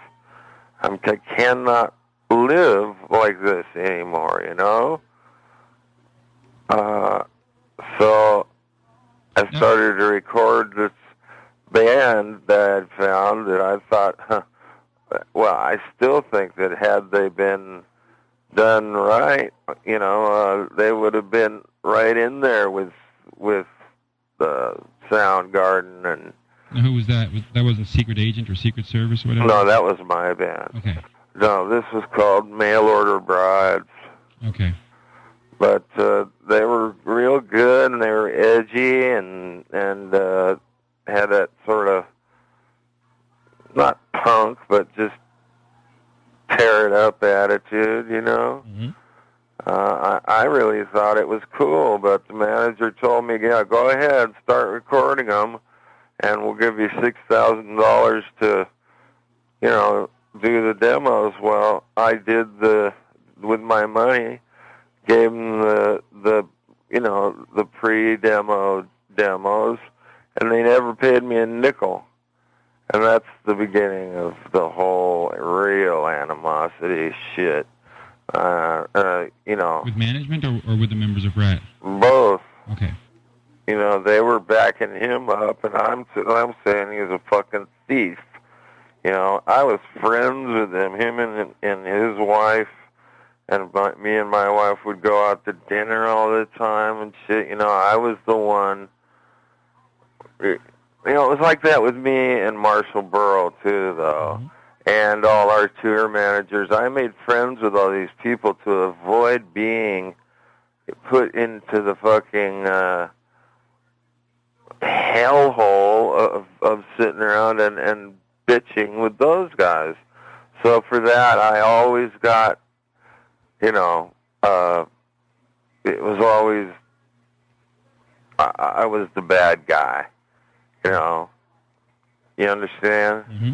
I cannot live like this anymore, So I started to record this band that I'd found that I thought, well, I still think that had they been done right, they would have been right in there with the Soundgarden and. Now, who was that? That wasn't Secret Agent or Secret Service or whatever? No, that was my band. Okay. No, this was called Mail Order Brides. Okay. But they were real good, and they were edgy, and had that sort of, not punk, but just tear it up attitude, Mm-hmm. I really thought it was cool, but the manager told me, yeah, go ahead, start recording them, and we'll give you $6,000 to, do the demos. Well, I did with my money, gave them the pre-demo demos, and they never paid me a nickel. And that's the beginning of the whole real animosity shit. With management or with the members of RATT? Both. Okay. They were backing him up, and I'm saying he's a fucking thief. I was friends with him and his wife, and me and my wife would go out to dinner all the time and shit. I was the one. It was like that with me and Marshall Burrow, too, though, and all our tour managers. I made friends with all these people to avoid being put into the fucking hellhole of sitting around and bitching with those guys. So for that, I always got, it was always, I was the bad guy, You understand? Mm-hmm.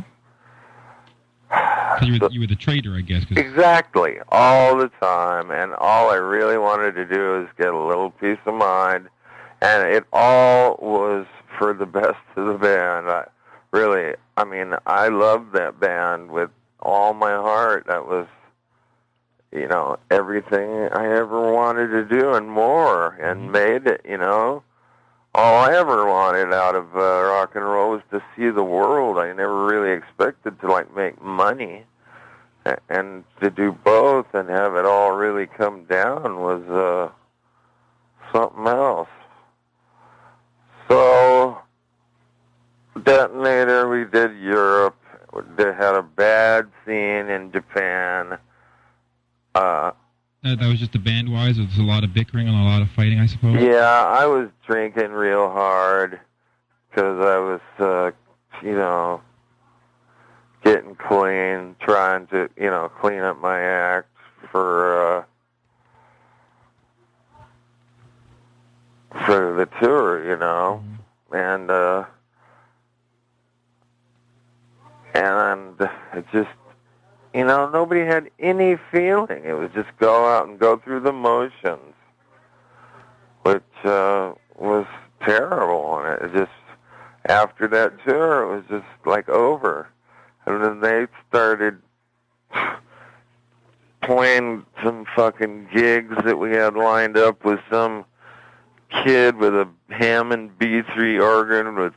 So you were the traitor, I guess. Exactly, all the time, and all I really wanted to do was get a little peace of mind, and it all was for the best of the band. I loved that band with all my heart. That was, everything I ever wanted to do and more, and made it, All I ever wanted out of rock and roll was to see the world. I never really expected to, make money. And to do both and have it all really come down was something else. So, Detonator, we did Europe. They had a bad scene in Japan. That was just the band-wise? There was a lot of bickering and a lot of fighting, I suppose? Yeah, I was drinking real hard because I was, getting clean, trying to, clean up my act for the tour, and it just, nobody had any feeling. It was just go out and go through the motions, which was terrible. And it just, after that tour, it was just over. And then they started playing some fucking gigs that we had lined up with some kid with a Hammond B3 organ with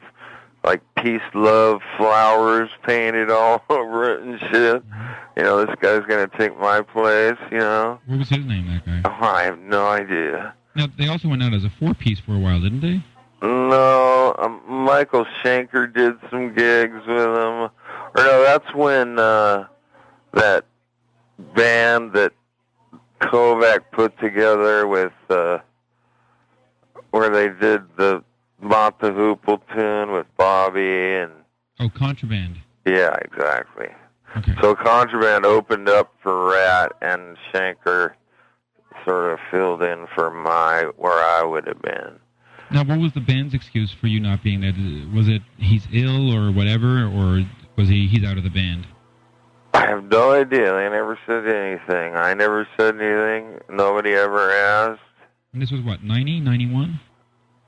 peace, love, flowers painted all over it and shit. This guy's going to take my place, What was his name, that guy? Oh, I have no idea. Now, they also went out as a four-piece for a while, didn't they? No, Michael Schenker did some gigs with him. Or no, that's when that band that Kovac put together with where they did the Mott the Hoople tune with Bobby and... Oh, Contraband. Yeah, exactly. Okay. So Contraband opened up for RATT, and Schenker sort of filled in for where I would have been. Now, what was the band's excuse for you not being there? Was it he's ill or whatever, or was he's out of the band? I have no idea. They never said anything. I never said anything. Nobody ever asked. And this was what, 90, 91?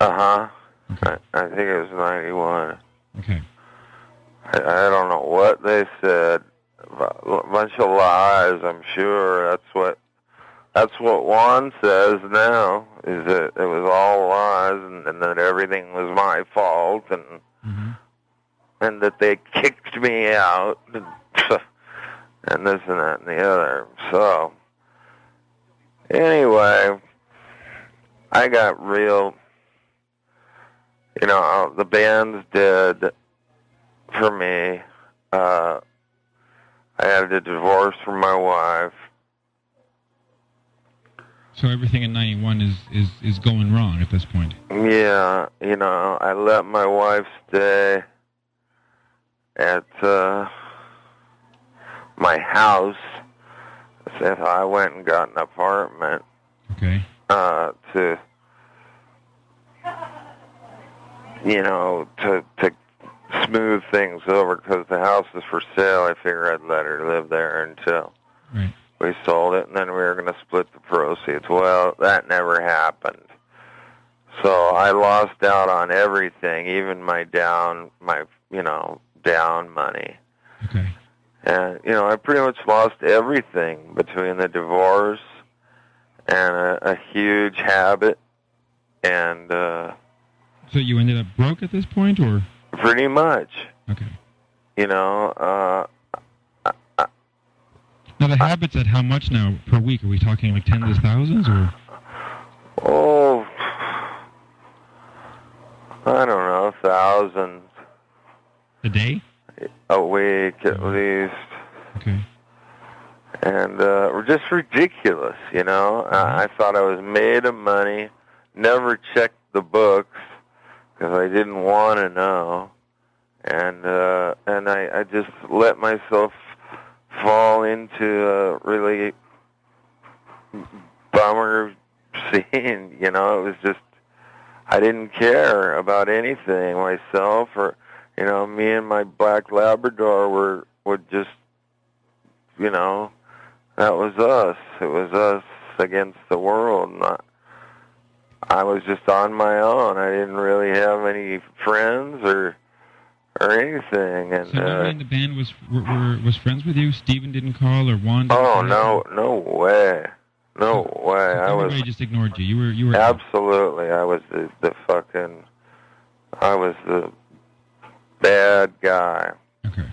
Uh-huh. Okay. I think it was 91. Okay. I don't know what they said. A bunch of lies, I'm sure. That's what Juan says now, is that it was all lies and that everything was my fault and that they kicked me out and this and that and the other. So, anyway, I got real, the band's dead for me. I had a divorce from my wife. So everything in 91 is going wrong at this point. Yeah, I let my wife stay at my house. So if I went and got an apartment, okay, to smooth things over, because the house is for sale. I figured I'd let her live there until we sold it, and then we were going to split the proceeds. Well, that never happened. So I lost out on everything, even my down money. Okay. And, I pretty much lost everything between the divorce and a huge habit. And, so you ended up broke at this point, or? Pretty much. Okay. Now, the habit's at how much now per week? Are we talking like tens of thousands, or? Oh, I don't know, thousands. A day? A week, at least. Okay. And just ridiculous, I thought I was made of money, never checked the books, because I didn't want to know. And I just let myself fall into a really bummer scene, It was just, I didn't care about anything myself, or, me and my black Labrador would just, that was us. It was us against the world. I was just on my own. I didn't really have any friends or anything. And so nobody in the band was friends with you? Steven didn't call, or Juan didn't call? No way. No way. So everybody just ignored you. You were absolutely. I was I was the bad guy. Okay.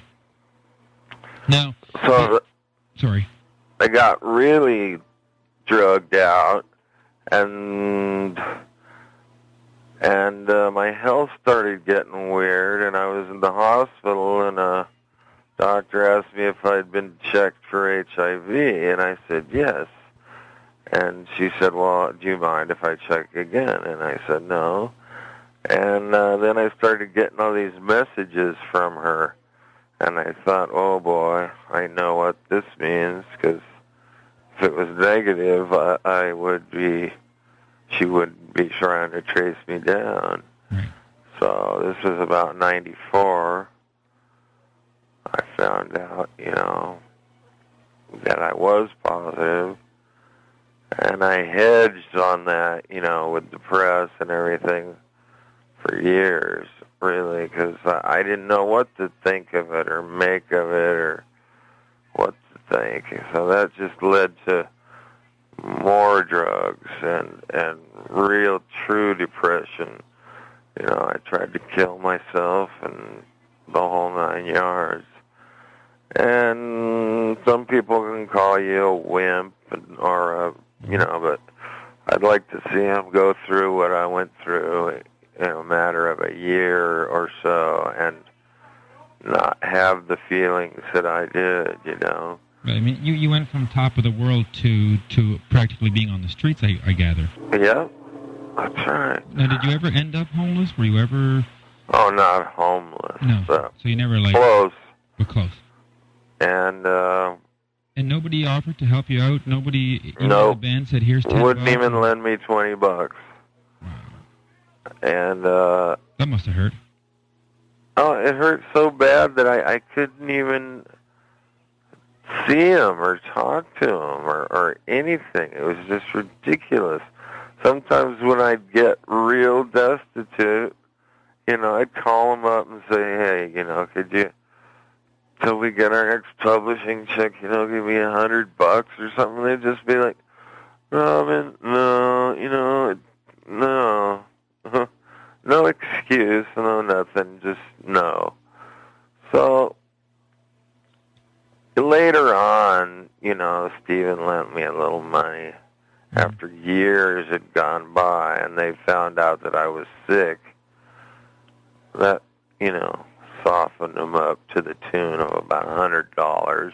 Now. So. Sorry. I got really drugged out, and my health started getting weird, and I was in the hospital, and a doctor asked me if I'd been checked for HIV, and I said yes. And she said, well, do you mind if I check again? And I said no. And then I started getting all these messages from her, and I thought, oh boy, I know what this means, because if it was negative, she wouldn't be trying to trace me down. Right. So this was about 94. I found out, that I was positive, and I hedged on that, with the press and everything for years, really, because I didn't know what to think of it or make of it or what to think. So that just led to more drugs and real true depression. I tried to kill myself and the whole 9 yards. And some people can call you a wimp but I'd like to see them go through what I went through in a matter of a year or so and not have the feelings that I did, Right, I mean, you went from top of the world to practically being on the streets, I gather. Yeah, that's right. Now, did you ever end up homeless? Were you ever... Oh, not homeless. No, so you never, like... Close. But close. And nobody offered to help you out? Nobody, nope. The band said, here's $10? Wouldn't even lend me $20. Wow. And, that must have hurt. Oh, it hurt so bad that I couldn't even see him or talk to him or anything. It was just ridiculous. Sometimes when I'd get real destitute, I'd call him up and say, hey, could you, till we get our next publishing check, give me $100 or something. They'd just be like, Robbin, no, no. No excuse, no nothing, just no. So, later on, Stephen lent me a little money after years had gone by and they found out that I was sick. That, softened him up to the tune of about $100.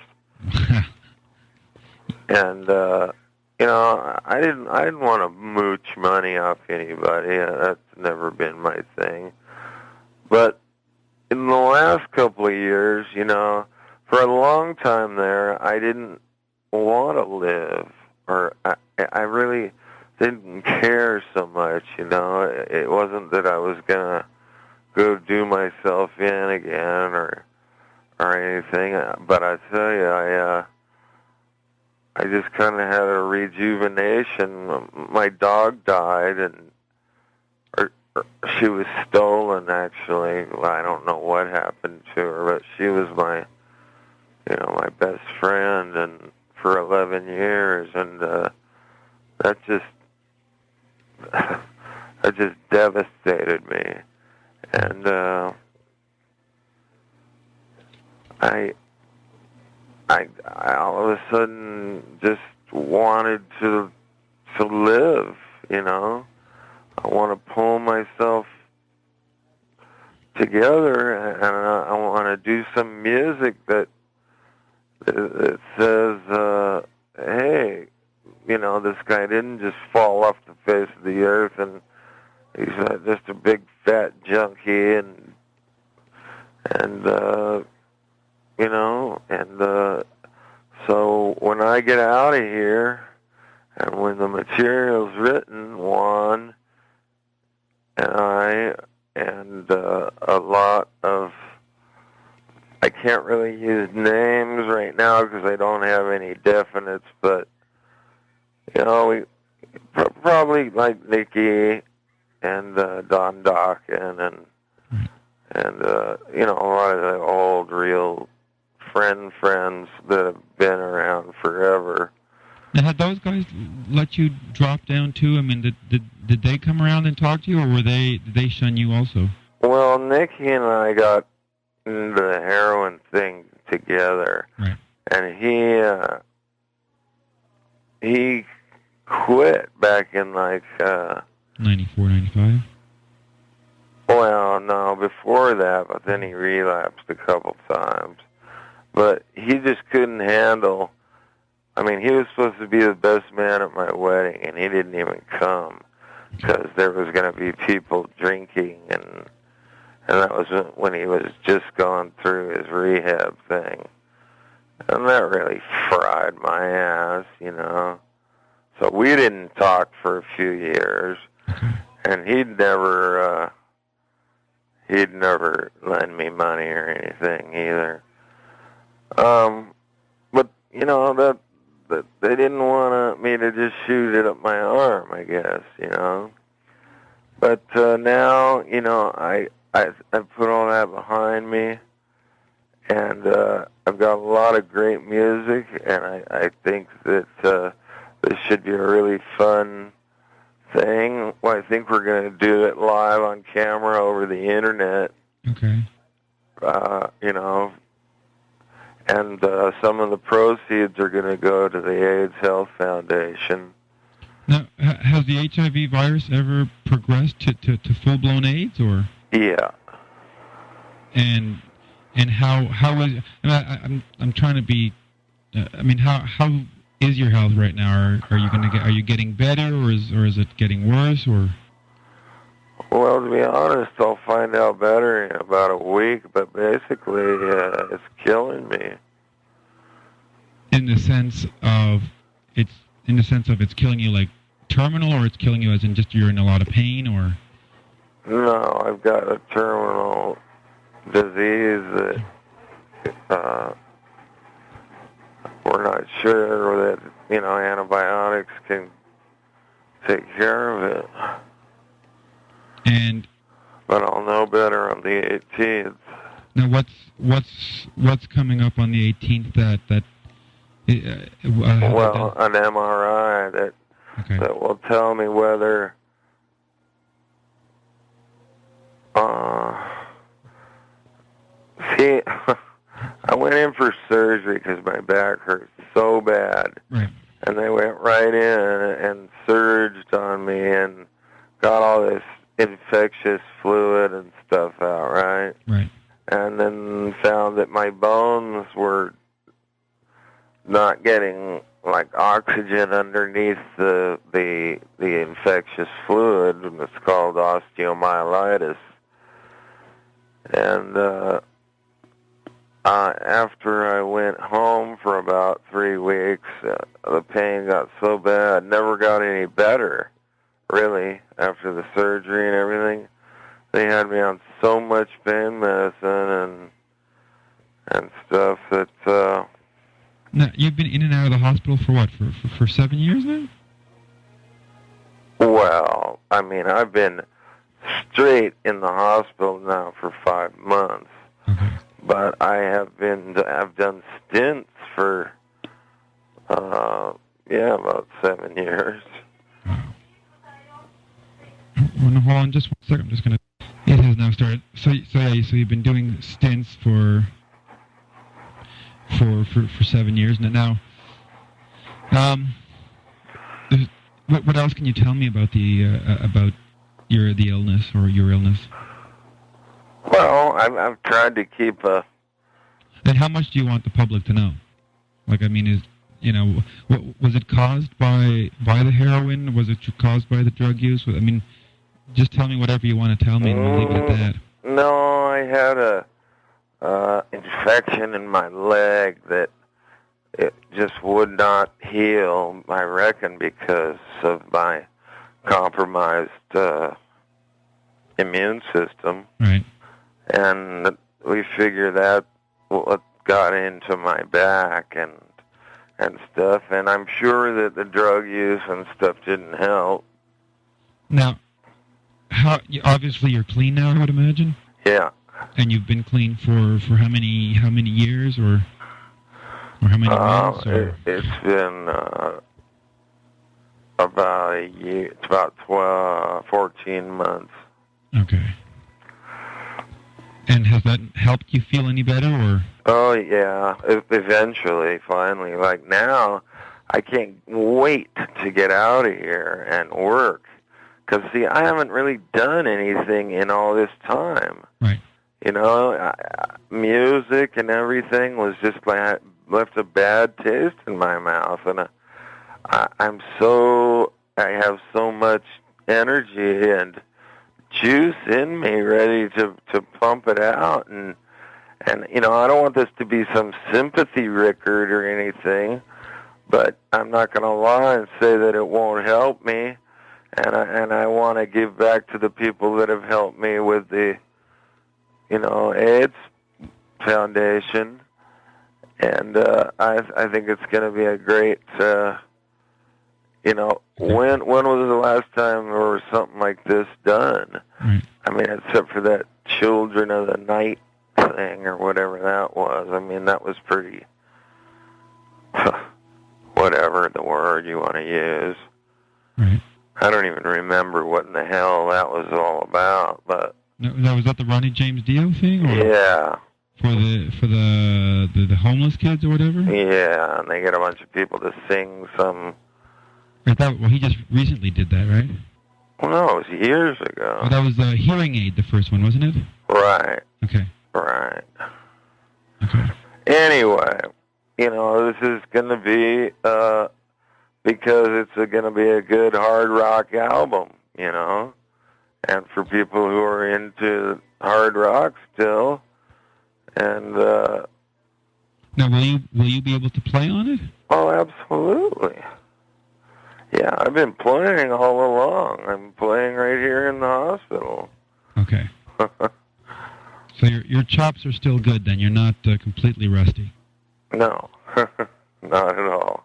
And, I didn't want to mooch money off anybody. That's never been my thing. But in the last couple of years, for a long time there, I didn't want to live, or I really didn't care so much. It wasn't that I was gonna go do myself in again or anything. But I tell you, I just kind of had a rejuvenation. My dog died, or she was stolen, actually. I don't know what happened to her, but she was my best friend, and for 11 years, and that just devastated me. And I all of a sudden just wanted to live, I want to pull myself together, and I want to do some music that says, hey, this guy didn't just fall off the face of the earth, and he's just a big fat junkie, and so when I get out of here, and when the material's written, Juan and I, and a lot of, I can't really use names right now because I don't have any definites, but, we probably like Nikki and Don Dokken and a lot of the old real friends that have been around forever. Now, had those guys let you drop down too? I mean, did they come around and talk to you, or did they shun you also? Well, Nicky and I got into the heroin thing together, right. And he quit back in 94, 95. Well, no, before that, but then he relapsed a couple times. But he just couldn't handle. I mean, he was supposed to be the best man at my wedding, and he didn't even come because there was going to be people drinking, and that was when he was just going through his rehab thing. And that really fried my ass, So we didn't talk for a few years, and he'd never lend me money or anything either. But that they didn't want me to just shoot it up my arm, I guess, But now, I put all that behind me, and I've got a lot of great music, and I think that this should be a really fun thing. Well, I think we're going to do it live on camera over the internet. Okay. And some of the proceeds are going to go to the AIDS Health Foundation. Now, has the HIV virus ever progressed to full-blown AIDS, or? Yeah. And how is? I'm trying to be I mean, how is your health right now? Are you getting better, or is it getting worse, or? Well, to be honest, I'll find out better in about a week, but basically, it's killing me. In the sense of it's killing you like terminal, or it's killing you as in just you're in a lot of pain, or? No, I've got a terminal disease that we're not sure that, antibiotics can take care of it. But I'll know better on the 18th. Now, what's coming up on the 18th that well, an MRI that will tell me whether see, I went in for surgery because my back hurt so bad. Right. And they went right in and surged on me and got all this infectious fluid and stuff out, right? Right. And then found that my bones were not getting like oxygen underneath the infectious fluid, and it's called osteomyelitis. And after I went home for about 3 weeks, the pain got so bad, never got any better, really, after the surgery and everything. They had me on so much pain medicine and stuff that... Now, you've been in and out of the hospital for what, for 7 years now? Well, I mean, I've been straight in the hospital now for 5 months. Okay. But I've done stints for, about 7 years. Wow. Well, no, hold on just 1 second. I'm just gonna. It has now started. So you've been doing stints for 7 years now. What else can you tell me about the illness or your illness? Well, I've tried to keep a... And how much do you want the public to know? Like, I mean, was it caused by the heroin? Was it caused by the drug use? I mean, just tell me whatever you want to tell me, and we'll leave it at that. No, I had a infection in my leg that it just would not heal, I reckon, because of my compromised immune system. Right. And we figure that what got into my back and stuff, and I'm sure that the drug use and stuff didn't help. Now, obviously you're clean now, I would imagine? Yeah. And you've been clean for how many years or how many months? It's been about a year. It's about 14 months. Okay. And has that helped you feel any better, or? Oh, yeah. Eventually, finally. Like now, I can't wait to get out of here and work. Because, see, I haven't really done anything in all this time. Right. Music and everything was just like, left a bad taste in my mouth. And I have so much energy and juice in me ready to pump it out, and I don't want this to be some sympathy record or anything, but I'm not going to lie and say that it won't help me, and I want to give back to the people that have helped me with the AIDS Foundation, and I think it's going to be a great when was the last time there was something like this done? Right. I mean, except for that Children of the Night thing or whatever that was. I mean, that was pretty, whatever the word you want to use. Right. I don't even remember what in the hell that was all about, but... Was that the Ronnie James Dio thing? Or yeah. For the homeless kids or whatever? Yeah, and they get a bunch of people to sing some... Well, he just recently did that, right? Well, no, it was years ago. Oh, that was Hearing Aid, the first one, wasn't it? Right. Okay. Right. Okay. Anyway, this is going to be, because it's going to be a good hard rock album, and for people who are into hard rock still. And now, will you be able to play on it? Oh, absolutely. Yeah, I've been playing all along. I'm playing right here in the hospital. Okay. So your chops are still good then? You're not completely rusty? No, not at all.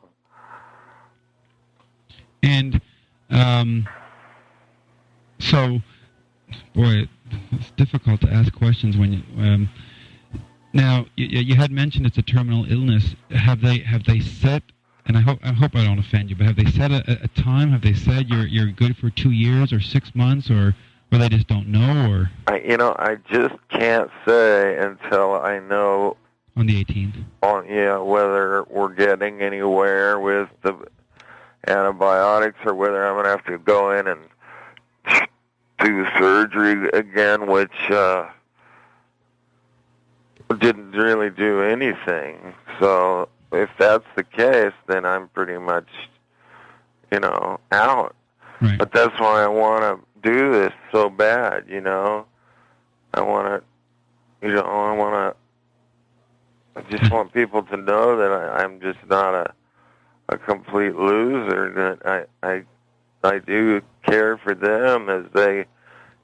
And so, boy, it's difficult to ask questions when you. Now, you had mentioned it's a terminal illness. Have they set? And I hope I don't offend you, but have they set a time? Have they said you're good for 2 years or 6 months, or they just don't know? Or I just can't say until I know on the 18th. Whether we're getting anywhere with the antibiotics, or whether I'm going to have to go in and do surgery again, which didn't really do anything. So if that's the case, then I'm pretty much, out. Right. But that's why I want to do this so bad, I just want people to know that I'm just not a complete loser, that I do care for them as they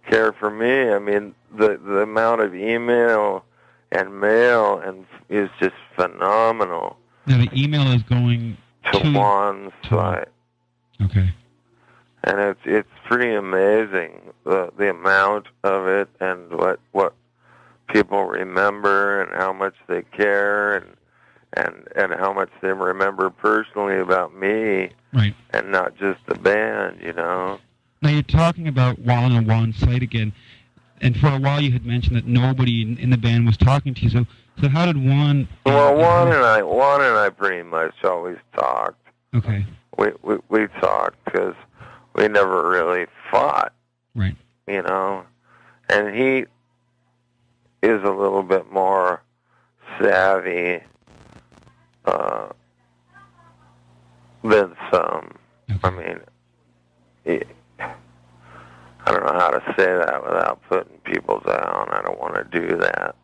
care for me. I mean, the amount of email and mail is just phenomenal. Now the email is going to Juan's site. Okay. And it's pretty amazing, the amount of it, and what people remember, and how much they care, and how much they remember personally about me, right? And not just the band, Now you're talking about Juan on Juan's site again, and for a while you had mentioned that nobody in the band was talking to you. So how did Juan? Well, Juan and I pretty much always talked. Okay. We talked because we never really fought. Right. And he is a little bit more savvy than some. Okay. I mean, I don't know how to say that without putting people down. I don't want to do that.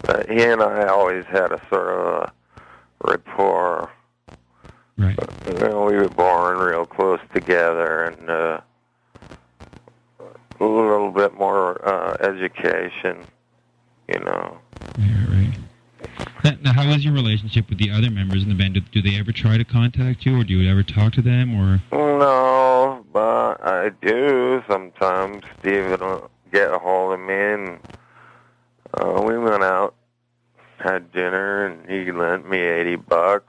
But he and I always had a sort of a rapport. Right. We were born real close together, and a little bit more education, Yeah, right. Now, how is your relationship with the other members in the band? Do they ever try to contact you, or do you ever talk to them, or? No, but I do sometimes. Steven will get a hold of me, and we went out, had dinner, and he lent me $80.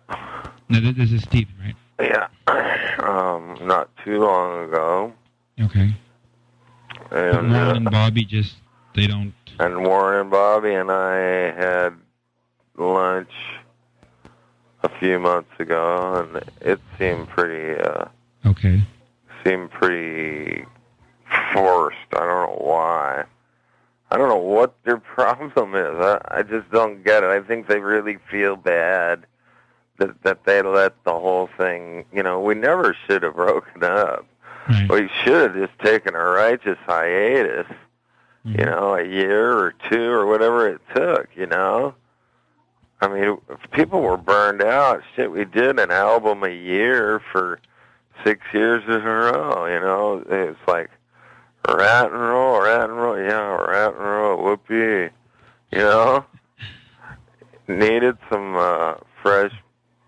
Now, this is Steven, right? Yeah, not too long ago. Okay. And Warren and Bobby they don't... And Warren and Bobby and I had lunch a few months ago, and it seemed pretty... okay. Seemed pretty forced. I don't know why. I don't know what their problem is. I just don't get it. I think they really feel bad that they let the whole thing... we never should have broken up. Right. We should have just taken a righteous hiatus, mm-hmm. A year or two or whatever it took, I mean, if people were burned out, shit, we did an album a year for 6 years in a row, It's like rat and roll, yeah, rat and roll, whoopee, Needed some fresh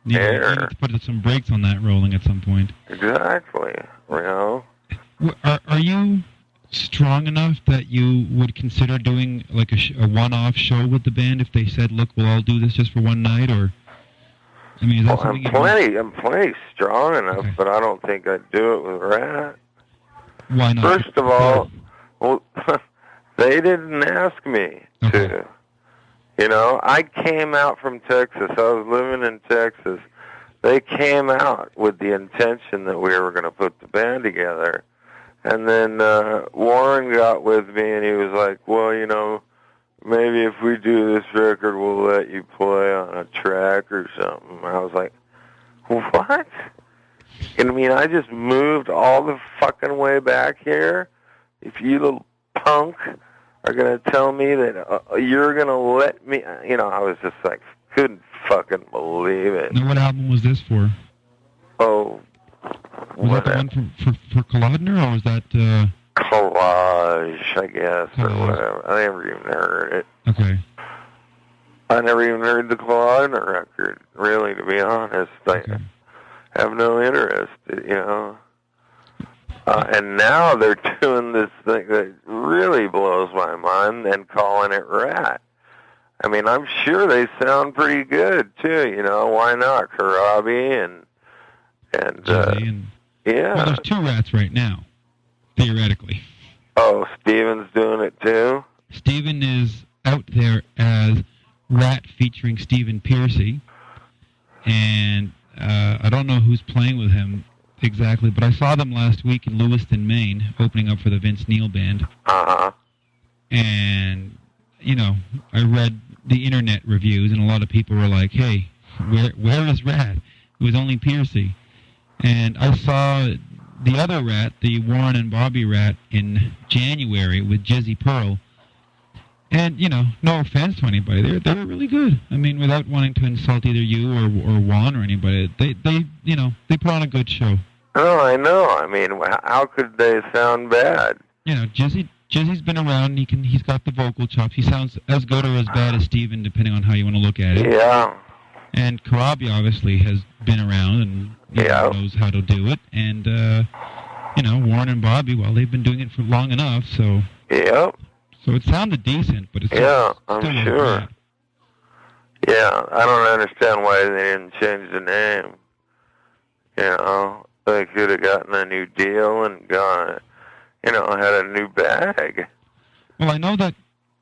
air. Needed to put some brakes on that rolling at some point. Exactly, Are you strong enough that you would consider doing like a one-off show with the band if they said, "Look, we'll all do this just for one night"? Or, I mean, is that something I'm plenty strong enough, okay. But I don't think I'd do it with RATT. Why not? First of all, they didn't ask me to. I came out from Texas. I was living in Texas. They came out with the intention that we were going to put the band together. And then Warren got with me, and he was like, well, maybe if we do this record, we'll let you play on a track or something. I was like, what? And I mean, I just moved all the fucking way back here. If you little punk are going to tell me that you're going to let me, I was just like, couldn't fucking believe it. Now, what album was this for? Oh. Was that the one for Collodner, or was that... Collage, I guess, Collage. or whatever. I never even heard it. Okay. I never even heard the Collodner record, really, to be honest. Okay. I have no interest, And now they're doing this thing that really blows my mind and calling it RATT. I mean, I'm sure they sound pretty good, too, Why not? Karabi and yeah. Well, there's two RATTs right now, theoretically. Oh, Steven's doing it too? Steven is out there as RATT featuring Stephen Piercy, and I don't know who's playing with him exactly, but I saw them last week in Lewiston, Maine, opening up for the Vince Neil Band. Uh-huh. And, I read the internet reviews, and a lot of people were like, hey, where is RATT? It was only Piercy. And I saw the other RATT, the Warren and Bobby RATT, in January with Jizzy Pearl. And, no offense to anybody, they were really good. I mean, without wanting to insult either you or Juan or anybody, they put on a good show. Oh, I know. I mean, how could they sound bad? Jizzy's been around, and he's got the vocal chops. He sounds as good or as bad as Steven, depending on how you want to look at it. Yeah. And Karabi obviously has been around and knows how to do it. And, Warren and Bobby, well, they've been doing it for long enough, so... Yep. So it sounded decent, but it's I'm sure. Yeah, I don't understand why they didn't change the name. They could have gotten a new deal and gone, had a new bag. Well, I know that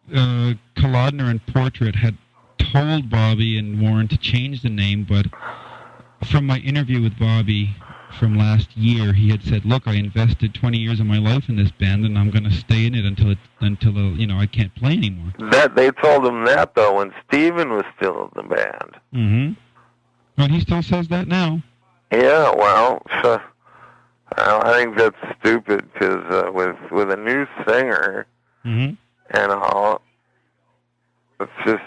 Collodner and Portrait had told Bobby and Warren to change the name, but from my interview with Bobby from last year, he had said, look, I invested 20 years of my life in this band, and I'm going to stay in it until I can't play anymore. That they told him that, though, when Steven was still in the band. Mm-hmm. Well, he still says that now. Yeah, well, I think that's stupid, because with a new singer and all, it's just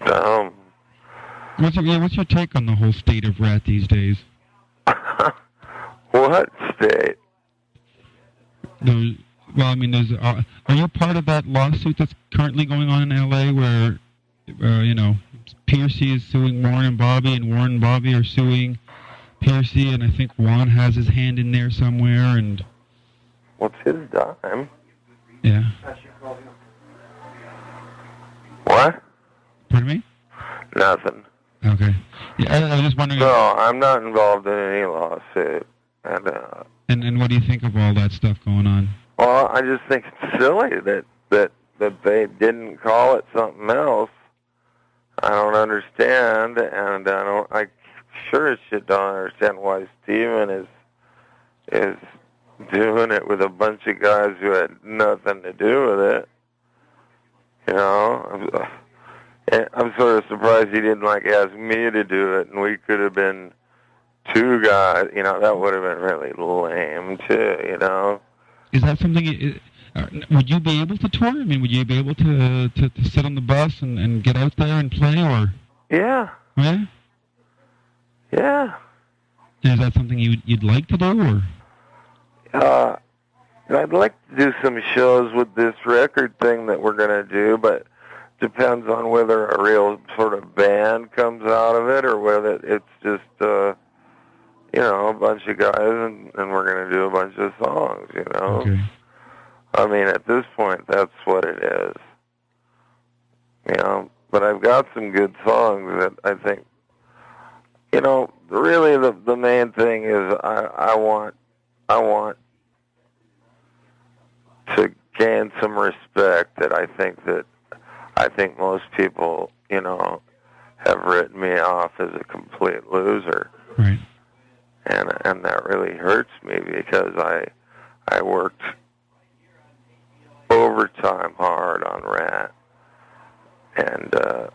dumb. What's your take on the whole state of RATT these days? What state? Are you part of that lawsuit that's currently going on in L.A. where, Piercy is suing Warren and Bobby, and Warren and Bobby are suing Piercy, and I think Juan has his hand in there somewhere, and... What's his dime? Yeah. What? Pardon me? Nothing. Okay. Yeah, I was just wondering... No, I'm not involved in any lawsuit. And what do you think of all that stuff going on? Well, I just think it's silly that they didn't call it something else. I don't understand, and I sure as shit don't understand why Steven is doing it with a bunch of guys who had nothing to do with it. I'm sort of surprised he didn't ask me to do it, and we could have been two guys. That would have been really lame too. Is that something? Would you be able to tour? I mean, would you be able to sit on the bus and get out there and play, or? Yeah. Yeah. Yeah. Is that something you'd like to do, or? I'd like to do some shows with this record thing that we're gonna do, but depends on whether a real sort of band comes out of it or whether it's just a bunch of guys and we're gonna do a bunch of songs. Okay. I mean, at this point, that's what it is. But I've got some good songs that I think, really the main thing is I want to gain some respect that I think most people, have written me off as a complete loser. Right. And that really hurts me because I worked overtime hard on RATT. And do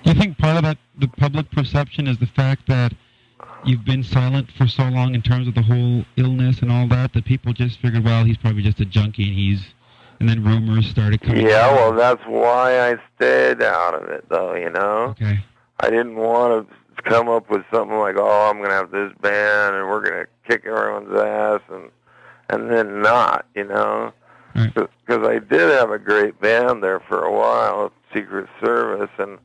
you think part of that, the public perception, is the fact that you've been silent for so long in terms of the whole illness and all that, that people just figured, well, he's probably just a junkie, and then rumors started coming out? Yeah, well, that's why I stayed out of it, though, you know? Okay. I didn't want to come up with something like, oh, I'm going to have this band, and we're going to kick everyone's ass, and then not, you know? Because I did have a great band there for a while, Secret Service, and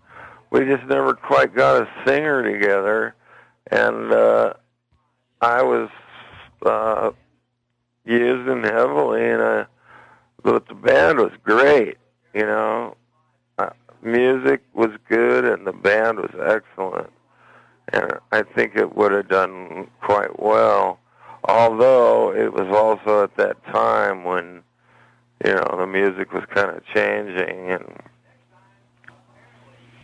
we just never quite got a singer together, and I was using heavily, but the band was great, you know. Music was good, and the band was excellent, and I think it would have done quite well, although it was also at that time when, you know, the music was kind of changing. And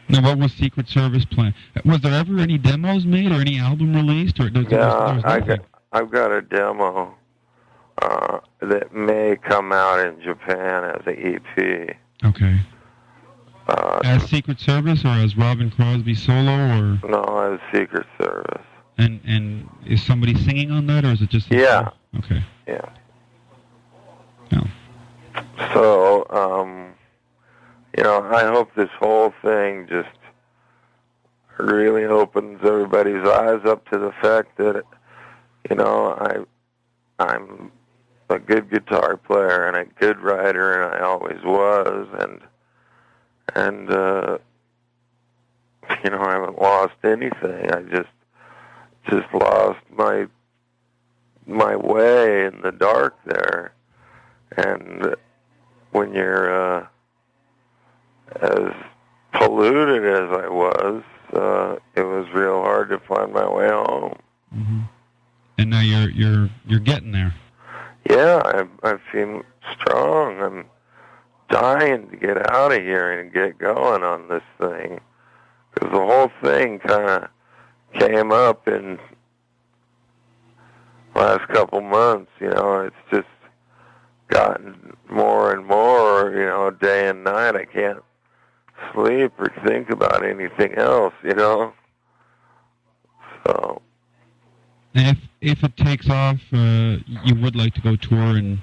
now, what was Secret Service playing? Was there ever any demos made or any album released? Or I've got a demo that may come out in Japan as an EP. Okay. As Secret Service or as Robbin Crosby solo, or? No, as Secret Service. And is somebody singing on that, or is it just? Yeah. Okay. Yeah. Oh. So, you know, I hope this whole thing just really opens everybody's eyes up to the fact that, you know, I'm a good guitar player and a good writer, and I always was, and you know, I haven't lost anything. I just lost my way in the dark there. And when you're as polluted as I was, it was real hard to find my way home. Mm-hmm. And now you're getting there. Yeah, I feel strong. I'm dying to get out of here and get going on this thing, because the whole thing kind of came up in the last couple months. You know, it's just gotten more and more, you know, day and night. I can't sleep or think about anything else, you know. So, and if it takes off, you would like to go tour and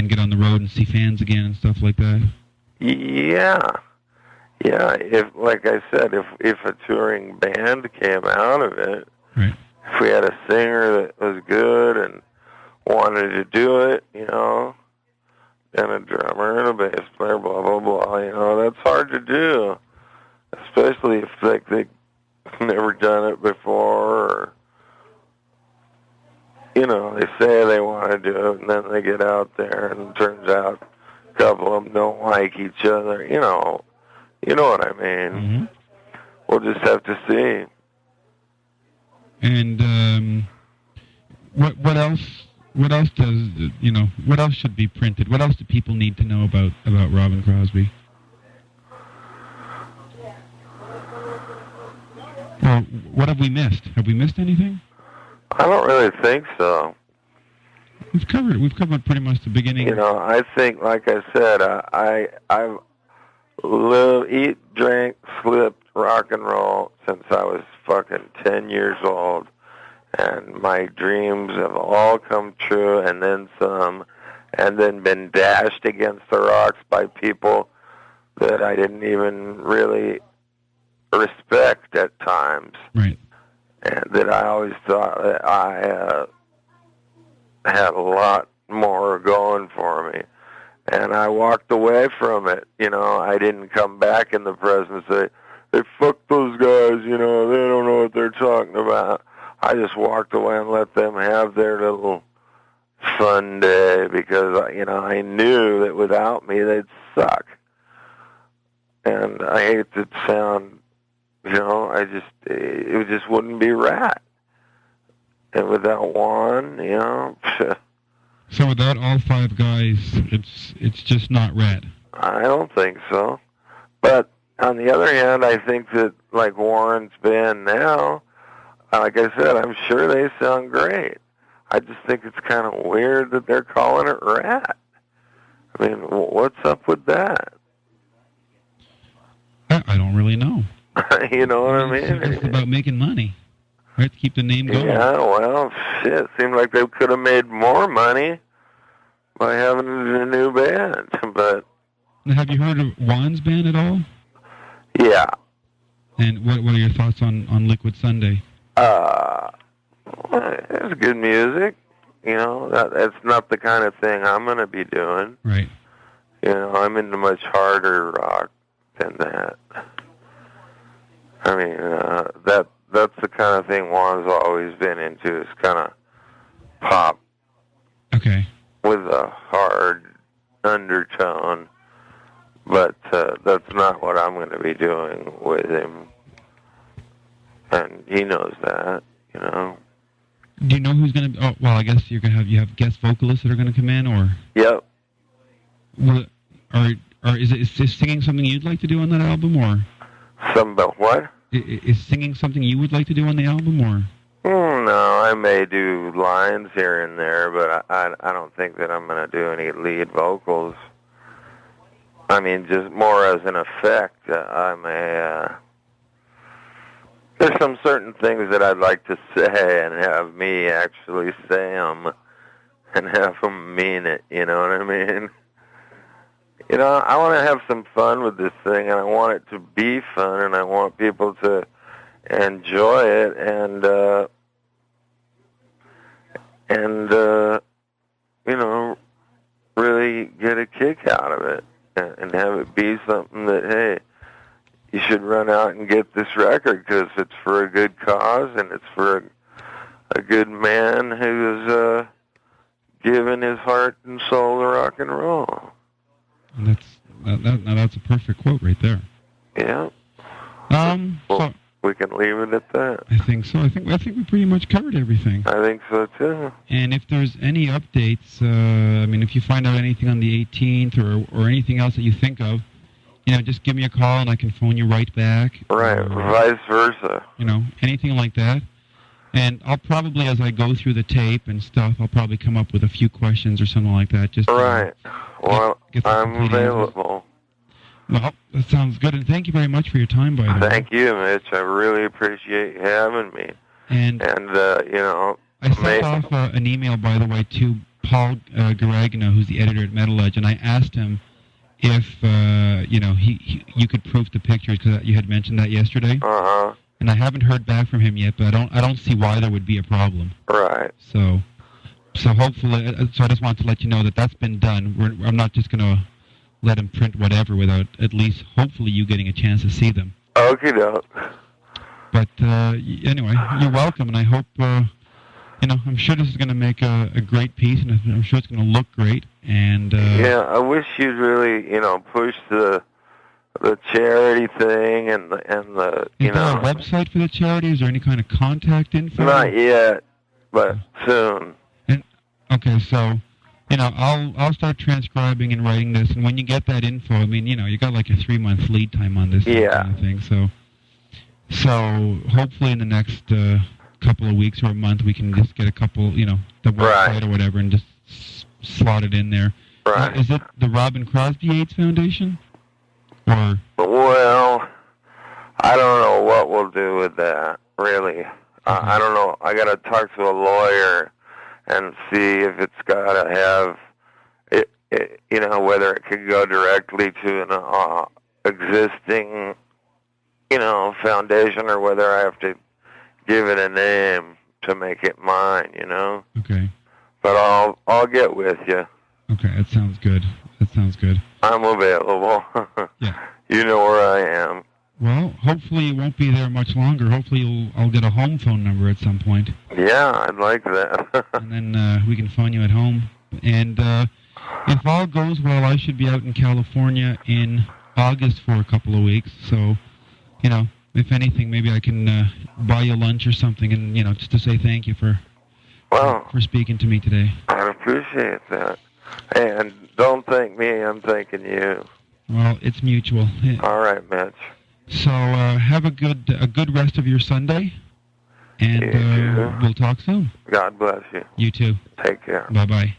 get on the road and see fans again and stuff like that? Yeah. If, like I said, if a touring band came out of it, right. If we had a singer that was good and wanted to do it, you know, and a drummer and a bass player, blah, blah, blah, you know, that's hard to do, especially if they've never done it before, or, you know, they say they want to do it, and then they get out there, and it turns out a couple of them don't like each other, you know what I mean. Mm-hmm. We'll just have to see. And what else? What else does what else should be printed? What else do people need to know about Robbin Crosby? Well, what have we missed? Have we missed anything? I don't really think so. We've covered pretty much the beginning. You know, I think, like I said, I've lived, eat, drank, slept, rock and roll since I was fucking 10 years old. And my dreams have all come true, and then some, and then been dashed against the rocks by people that I didn't even really respect at times. Right. And that I always thought that I had a lot more going for me. And I walked away from it. You know, I didn't come back in the press and say, hey, fuck those guys, you know, they don't know what they're talking about. I just walked away and let them have their little fun day, because, you know, I knew that without me they'd suck. And I hate to sound, you know, it just wouldn't be RATT. And without Juan, you know. So without all five guys, it's just not RATT. I don't think so. But on the other hand, I think that, like Warren's band now, like I said, I'm sure they sound great. I just think it's kind of weird that they're calling it RATT. I mean, what's up with that? I don't really know. You know what I mean? It's about making money, right? To keep the name going. Yeah, well, shit. Seemed like they could have made more money by having a new band, but... Now, have you heard of Juan's band at all? Yeah. And what are your thoughts on Liquid Sunday? It's good music. You know, that's not the kind of thing I'm going to be doing. Right. You know, I'm into much harder rock than that. I mean, that's the kind of thing Juan's always been into, is kind of pop. Okay. With a hard undertone. But that's not what I'm going to be doing with him. And he knows that, you know. Do you know who's going to... Oh, well, I guess you have guest vocalists that are going to come in, or... Yep. Well, is singing something you'd like to do on that album, or... Something about what? Is singing something you would like to do on the album, or... No, I may do lines here and there, but I don't think that I'm going to do any lead vocals. I mean, just more as an effect. I may... There's some certain things that I'd like to say and have me actually say them and have them mean it, you know what I mean? You know, I want to have some fun with this thing, and I want it to be fun, and I want people to enjoy it, and you know, really get a kick out of it, and have it be something that, hey, you should run out and get this record because it's for a good cause, and it's for a good man who's given his heart and soul to rock and roll. And that's a perfect quote right there. Yeah. So we can leave it at that. I think so. I think we pretty much covered everything. I think so too. And if there's any updates, I mean, if you find out anything on the 18th or anything else that you think of, you know, just give me a call and I can phone you right back. Right, or vice versa. You know, anything like that. And I'll probably, as I go through the tape and stuff, I'll probably come up with a few questions or something like that. Just right. Well, I'm available. Well, that sounds good. And thank you very much for your time, by the way. Thank you, Mitch. I really appreciate you having me. And you know... I sent off an email, by the way, to Paul Garagna, who's the editor at Metal Edge, and I asked him if, you know, you could proof the pictures, because you had mentioned that yesterday. Uh-huh. And I haven't heard back from him yet, but I don't see why there would be a problem. Right. So hopefully, I just wanted to let you know that that's been done. I'm not just going to let him print whatever without at least, hopefully, you getting a chance to see them. Okie doke. But anyway, you're welcome, and I hope, you know, I'm sure this is going to make a great piece, and I'm sure it's going to look great. And yeah, I wish you'd really, you know, push the charity thing and the you know. Is there a website for the charity? Is there any kind of contact info? Not yet, but soon. And okay, so you know, I'll start transcribing and writing this, and when you get that info, I mean, you know, you got like a 3-month lead time on this kind of thing. So hopefully in the next couple of weeks or a month, we can just get a couple, you know, the website or whatever, and just slot it in there. Right. Is it the Robbin Crosby AIDS Foundation? Or? Well, I don't know what we'll do with that, really. I don't know. I got to talk to a lawyer and see if it's got to have, it, you know, whether it could go directly to an existing, you know, foundation, or whether I have to give it a name to make it mine, you know? Okay. But I'll get with you. Okay, that sounds good. I'm available. Yeah. You know where I am. Well, hopefully it won't be there much longer. Hopefully I'll get a home phone number at some point. Yeah, I'd like that. And then we can phone you at home. And if all goes well, I should be out in California in August for a couple of weeks. So, you know, if anything, maybe I can buy you lunch or something, and, you know, just to say thank you for speaking to me today. I appreciate that. And don't thank me, I'm thanking you. Well, it's mutual. All right, Mitch. So have a good rest of your Sunday. And we'll talk soon. God bless you. You too. Take care. Bye-bye.